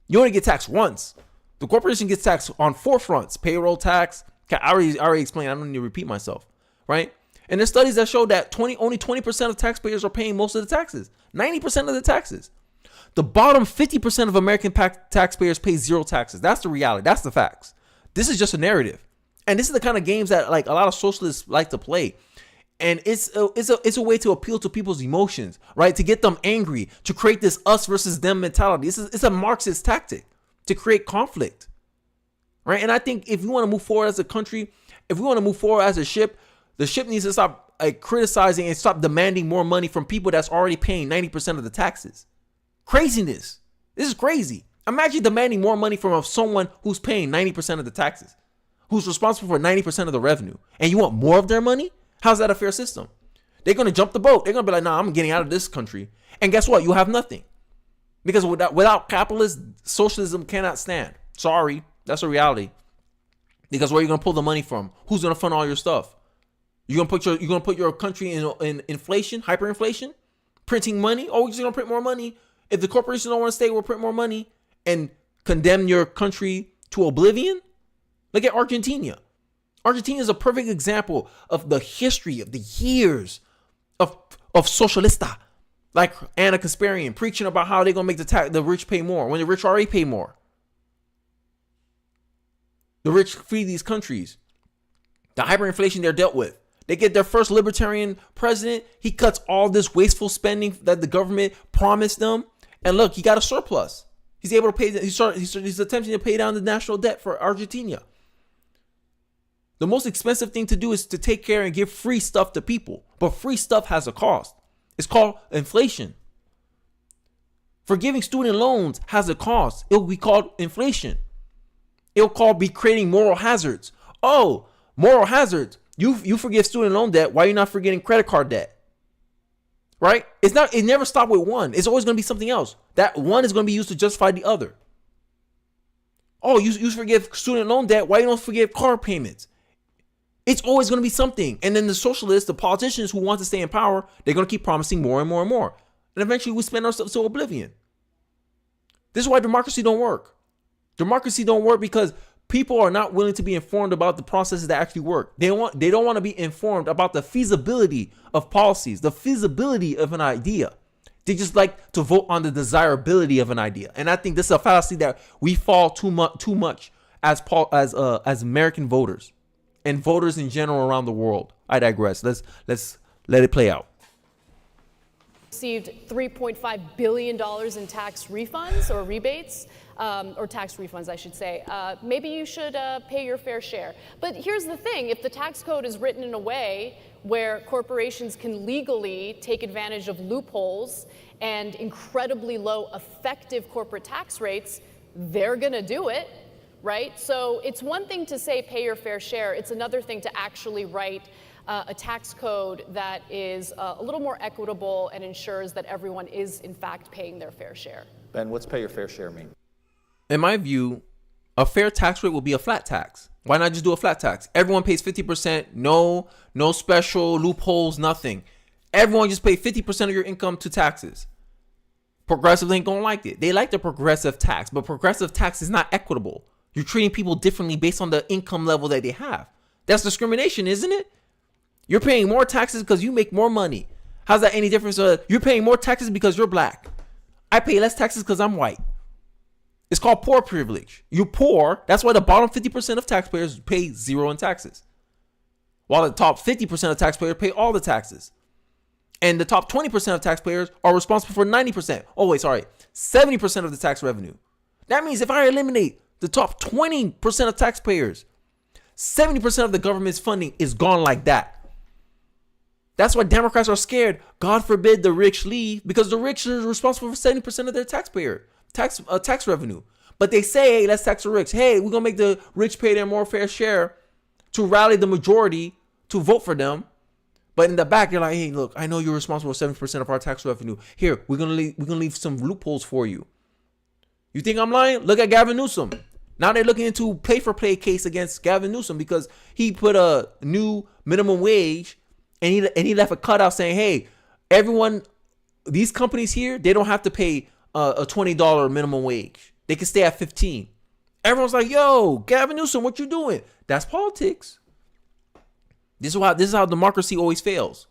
You only get taxed once. The corporation gets taxed on 4 fronts: payroll tax. I already explained. I don't need to repeat myself, right? And there's studies that show that only 20% of taxpayers are paying most of the taxes. 90% of the taxes. The bottom 50% of American taxpayers pay 0 taxes. That's the reality. That's the facts. This is just a narrative. And this is the kind of games that like a lot of socialists like to play. And it's a way to appeal to people's emotions, right? To get them angry, to create this us versus them mentality. It's a Marxist tactic to create conflict, right? And I think if you want to move forward as a country, if we want to move forward as a ship, the ship needs to stop criticizing and stop demanding more money from people that's already paying 90% of the taxes. Craziness. This is crazy. Imagine demanding more money from someone who's paying 90% of the taxes, who's responsible for 90% of the revenue, and you want more of their money? How's that a fair system? They're going to jump the boat. They're going to be like, nah, I'm getting out of this country. And guess what? You have nothing. Because without capitalism, socialism cannot stand. Sorry, that's a reality. Because where are you going to pull the money from? Who's going to fund all your stuff? You're going to put your country in inflation, hyperinflation, printing money? Oh, we're just going to print more money. If the corporations don't want to stay, we'll print more money and condemn your country to oblivion. Look at Argentina. Argentina is a perfect example of the history of the years of socialista, like Anna Kasparian preaching about how they're going to make the rich pay more when the rich already pay more. The rich feed these countries. The hyperinflation they're dealt with. They get their first libertarian president. He cuts all this wasteful spending that the government promised them. And look, he got a surplus. He's able to pay. He's attempting to pay down the national debt for Argentina. The most expensive thing to do is to take care and give free stuff to people. But free stuff has a cost. It's called inflation. Forgiving student loans has a cost. It will be called inflation. It will be creating moral hazards. Oh, moral hazards. You forgive student loan debt. Why are you not forgetting credit card debt? Right? It never stopped with one. It's always going to be something else. That one is going to be used to justify the other. Oh, you forgive student loan debt. Why you don't forgive car payments? It's always going to be something. And then the socialists, the politicians who want to stay in power, they're going to keep promising more and more and more. And eventually we spend ourselves to oblivion. This is why democracy don't work. Democracy don't work because people are not willing to be informed about the processes that actually work. They don't want to be informed about the feasibility of policies, the feasibility of an idea. They just like to vote on the desirability of an idea. And I think this is a fallacy that we fall too much as American voters. And voters in general around the world. I digress. Let's let it play out. Received $3.5 billion in tax refunds or rebates, or tax refunds, I should say. Maybe you should pay your fair share. But here's the thing. If the tax code is written in a way where corporations can legally take advantage of loopholes and incredibly low effective corporate tax rates, they're going to do it, right? So it's one thing to say pay your fair share. It's another thing to actually write a tax code that is a little more equitable and ensures that everyone is, in fact, paying their fair share. Ben, what's pay your fair share mean? In my view, a fair tax rate will be a flat tax. Why not just do a flat tax? Everyone pays 50%, no special loopholes, nothing. Everyone just pay 50% of your income to taxes. Progressives ain't gonna like it. They like the progressive tax, but progressive tax is not equitable. You're treating people differently based on the income level that they have. That's discrimination, isn't it? You're paying more taxes because you make more money. How's that any difference? You're paying more taxes because you're black. I pay less taxes because I'm white. It's called poor privilege. You're poor. That's why the bottom 50% of taxpayers pay zero in taxes, while the top 50% of taxpayers pay all the taxes. And the top 20% of taxpayers are responsible for 90%. Oh, wait, sorry. 70% of the tax revenue. That means if I eliminate the top 20% of taxpayers, 70% of the government's funding is gone like that. That's why Democrats are scared. God forbid the rich leave, because the rich are responsible for 70% of their tax revenue. But they say, hey, let's tax the rich. Hey, we're going to make the rich pay their more fair share to rally the majority to vote for them. But in the back, you're like, hey, look, I know you're responsible for 70% of our tax revenue. Here, we're gonna leave some loopholes for you. You think I'm lying? Look at Gavin Newsom. Now they're looking into play-for-play case against Gavin Newsom because he put a new minimum wage and he left a cutout saying, hey, everyone, these companies here, they don't have to pay a $20 minimum wage. They can stay at $15. Everyone's like, yo, Gavin Newsom, what you doing? That's politics. This is how democracy always fails,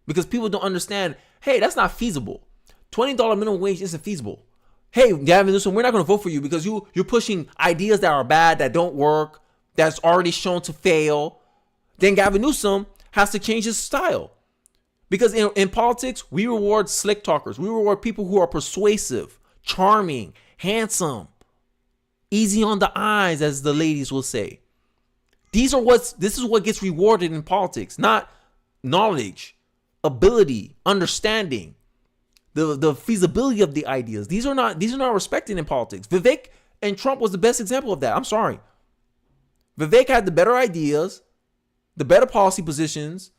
because people don't understand. Hey, that's not feasible. $20 minimum wage isn't feasible. Hey, Gavin Newsom, we're not going to vote for you because you're pushing ideas that are bad, that don't work, that's already shown to fail. Then Gavin Newsom has to change his style, because in politics we reward slick talkers. We reward people who are persuasive, charming, handsome, easy on the eyes, as the ladies will say. This is what gets rewarded in politics, not knowledge, ability, understanding, the feasibility of the ideas. These are not respected in politics. Vivek and Trump was the best example of that. I'm sorry. Vivek had the better ideas, the better policy positions,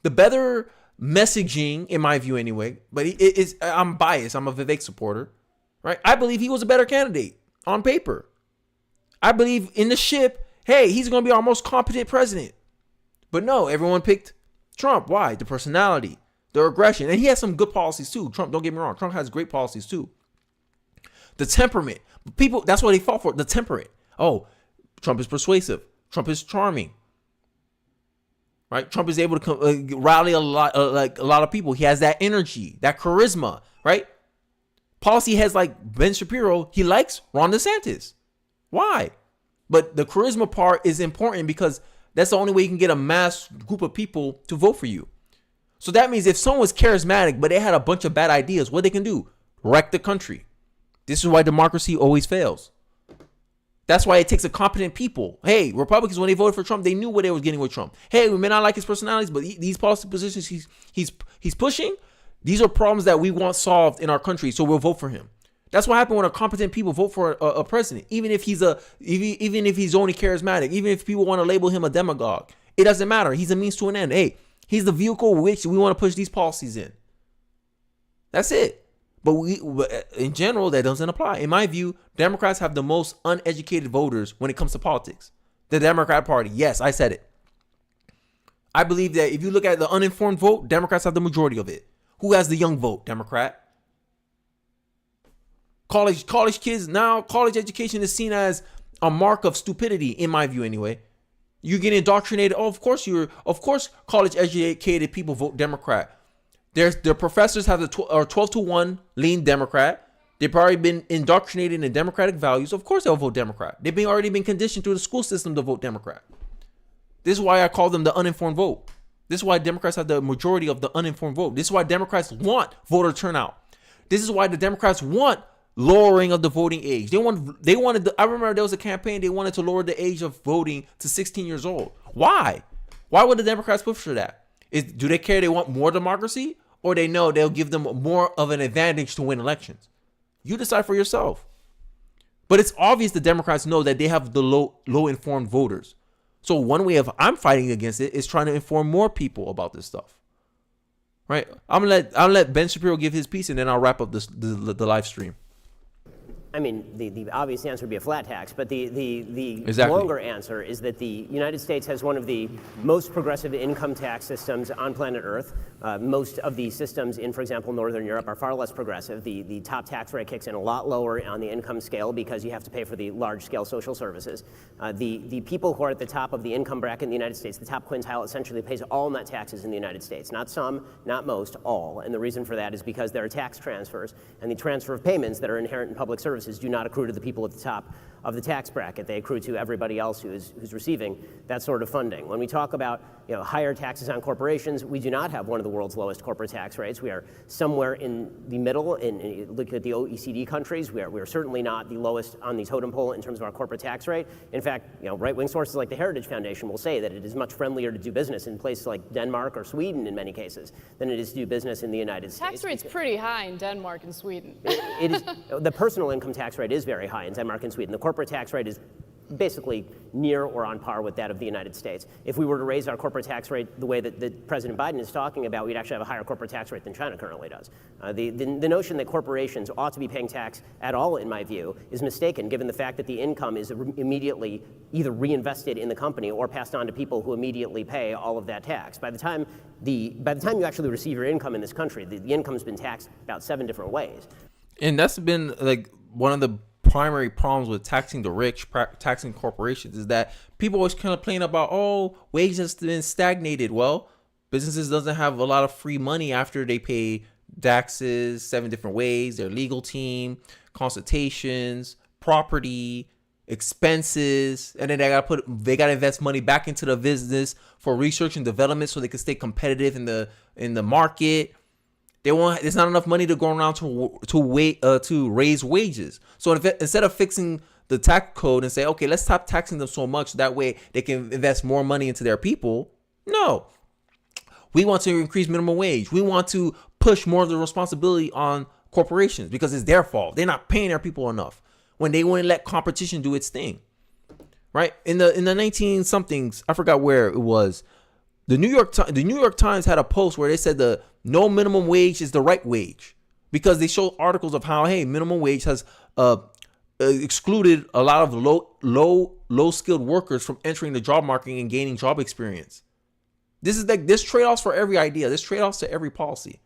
the better messaging, in my view anyway. But I'm biased. I'm a Vivek supporter, right? I believe he was a better candidate on paper. I believe in the ship, hey, he's going to be our most competent president. But no, everyone picked Trump. Why? The personality, the aggression. And he has some good policies too. Trump, don't get me wrong. Trump has great policies too. The temperament. People, that's what they fought for. The temperament. Oh, Trump is persuasive. Trump is charming. Right? Trump is able to rally a lot of people. He has that energy, that charisma, right? Policy heads like Ben Shapiro, he likes Ron DeSantis. Why? But the charisma part is important because that's the only way you can get a mass group of people to vote for you. So that means if someone was charismatic, but they had a bunch of bad ideas, what they can do? Wreck the country. This is why democracy always fails. That's why it takes a competent people. Hey, Republicans, when they voted for Trump, they knew what they were getting with Trump. Hey, we may not like his personalities, but these policy positions he's pushing, these are problems that we want solved in our country, so we'll vote for him. That's what happened when a competent people vote for a president, even if he's only charismatic, even if people want to label him a demagogue. It doesn't matter. He's a means to an end. Hey, he's the vehicle which we want to push these policies in. That's it. But in general, that doesn't apply. In my view, Democrats have the most uneducated voters when it comes to politics. The Democrat Party. Yes, I said it. I believe that if you look at the uninformed vote, Democrats have the majority of it. Who has the young vote? Democrat. College kids, now college education is seen as a mark of stupidity, in my view anyway. You get indoctrinated. Oh, of course college educated people vote Democrat. Their professors have the 12-1 lean Democrat. They've probably been indoctrinated in democratic values. Of course they'll vote Democrat. They've already been conditioned through the school system to vote Democrat. This is why I call them the uninformed vote. This is why Democrats have the majority of the uninformed vote. This is why Democrats want voter turnout. This is why the Democrats want lowering of the voting age. I remember there was a campaign, they wanted to lower the age of voting to 16 years old. Why? Why would the Democrats push for that? Do they care they want more democracy, or they know they'll give them more of an advantage to win elections? You decide for yourself. But it's obvious the Democrats know that they have the low informed voters. So one way of I'm fighting against it is trying to inform more people about this stuff. Right? I'll let Ben Shapiro give his piece, and then I'll wrap up the live stream. I mean, the obvious answer would be a flat tax, but the Exactly. longer answer is that the United States has one of the most progressive income tax systems on planet Earth. Most of the systems in, for example, Northern Europe are far less progressive. The top tax rate kicks in a lot lower on the income scale because you have to pay for the large-scale social services. The people who are at the top of the income bracket in the United States, the top quintile, essentially pays all net taxes in the United States. Not some, not most, all. And the reason for that is because there are tax transfers, and the transfer of payments that are inherent in public services do not accrue to the people at the top of the tax bracket. They accrue to everybody else who's receiving that sort of funding. When we talk about higher taxes on corporations, we do not have one of the world's lowest corporate tax rates. We are somewhere in the middle. Look at the OECD countries. We are certainly not the lowest on the totem pole in terms of our corporate tax rate. In fact, right-wing sources like the Heritage Foundation will say that it is much friendlier to do business in places like Denmark or Sweden in many cases than it is to do business in the United States. Tax rate's pretty high in Denmark and Sweden. It is. The personal income tax rate is very high in Denmark and Sweden. The corporate tax rate is basically near or on par with that of the United States. If we were to raise our corporate tax rate the way that President Biden is talking about, we'd actually have a higher corporate tax rate than China currently does. The notion that corporations ought to be paying tax at all, in my view, is mistaken, given the fact that the income is immediately either reinvested in the company or passed on to people who immediately pay all of that tax. By the time you actually receive your income in this country, the income's been taxed about 7 different ways. And that's been like one of the primary problems with taxing the rich, taxing corporations, is that people always kind of complain about, oh, wages has been stagnated. Well, businesses doesn't have a lot of free money after they pay taxes 7 different ways, their legal team, consultations, property, expenses, and then they gotta invest money back into the business for research and development so they can stay competitive in the market. There's not enough money to go around to raise wages. So instead of fixing the tax code and say, okay, let's stop taxing them so much, that way they can invest more money into their people. No, we want to increase minimum wage. We want to push more of the responsibility on corporations because it's their fault. They're not paying their people enough when they wouldn't let competition do its thing. Right? In the 19 somethings, I forgot where it was. The New York Times had a post where they said the no minimum wage is the right wage, because they showed articles of how, hey, minimum wage has excluded a lot of low skilled workers from entering the job market and gaining job experience. This trade-offs for every idea. This trade-offs to every policy.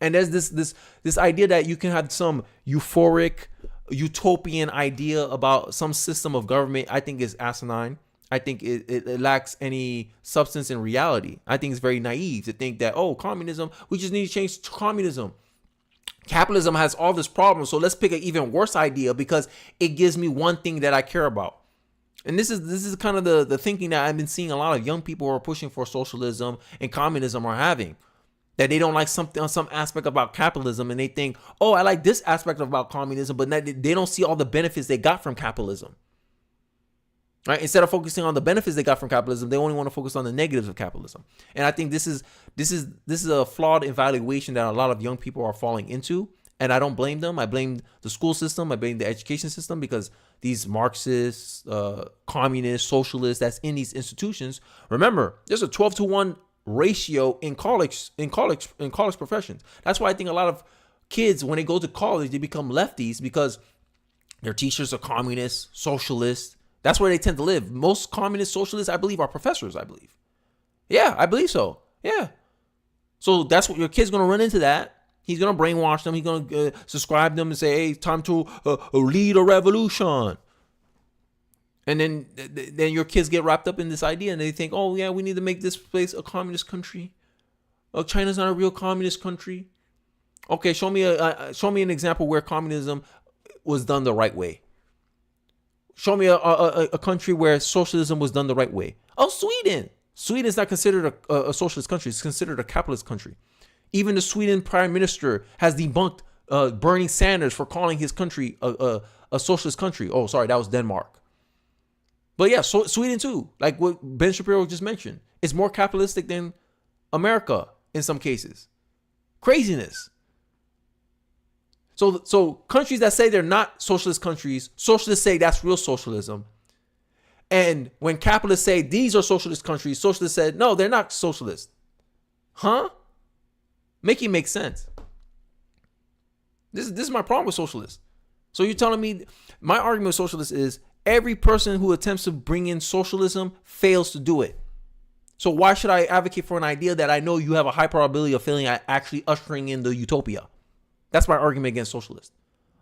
And there's this idea that you can have some euphoric, utopian idea about some system of government. I think is asinine. I think it lacks any substance in reality. I think it's very naive to think that, oh, communism, we just need to change to communism. Capitalism has all this problem, so let's pick an even worse idea because it gives me one thing that I care about. And this is kind of the thinking that I've been seeing a lot of young people who are pushing for socialism and communism are having. That they don't like some aspect about capitalism, and they think, oh, I like this aspect about communism, but they don't see all the benefits they got from capitalism. Right? Instead of focusing on the benefits they got from capitalism, they only want to focus on the negatives of capitalism. And I think this is a flawed evaluation that a lot of young people are falling into. And I don't blame them. I blame the school system. I blame the education system, because these Marxists, communists, socialists that's in these institutions. Remember, there's a 12-to-1 ratio in college professions. That's why I think a lot of kids, when they go to college, they become lefties because their teachers are communists, socialists. That's where they tend to live. Most communist socialists, I believe, are professors, I believe. Yeah, I believe so. Yeah. So that's what your kid's going to run into that. He's going to brainwash them. He's going to subscribe them and say, hey, it's time to lead a revolution. And then your kids get wrapped up in this idea and they think, oh, yeah, we need to make this place a communist country. Oh, China's not a real communist country. Okay, show me an example where communism was done the right way. Show me a country where socialism was done the right way. Oh, Sweden. Sweden is not considered a socialist country. It's considered a capitalist country. Even the Sweden prime minister has debunked Bernie Sanders for calling his country a socialist country. Oh, sorry, that was Denmark. But yeah, so Sweden too, like what Ben Shapiro just mentioned, is more capitalistic than America in some cases. Craziness. So countries that say they're not socialist countries, socialists say that's real socialism. And when capitalists say these are socialist countries, socialists said, no, they're not socialist. Huh? Make it make sense. This is my problem with socialists. So you're telling me my argument with socialists is every person who attempts to bring in socialism fails to do it. So why should I advocate for an idea that I know you have a high probability of failing at actually ushering in the utopia? That's my argument against socialists.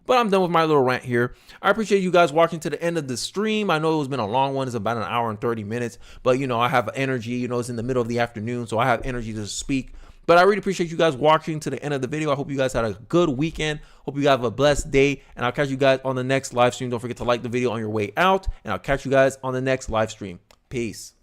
But I'm done with my little rant here. I appreciate you guys watching to the end of the stream. I know it's been a long one. It's about an hour and 30 minutes. But, I have energy. It's in the middle of the afternoon, so I have energy to speak. But I really appreciate you guys watching to the end of the video. I hope you guys had a good weekend. Hope you guys have a blessed day. And I'll catch you guys on the next live stream. Don't forget to like the video on your way out. And I'll catch you guys on the next live stream. Peace.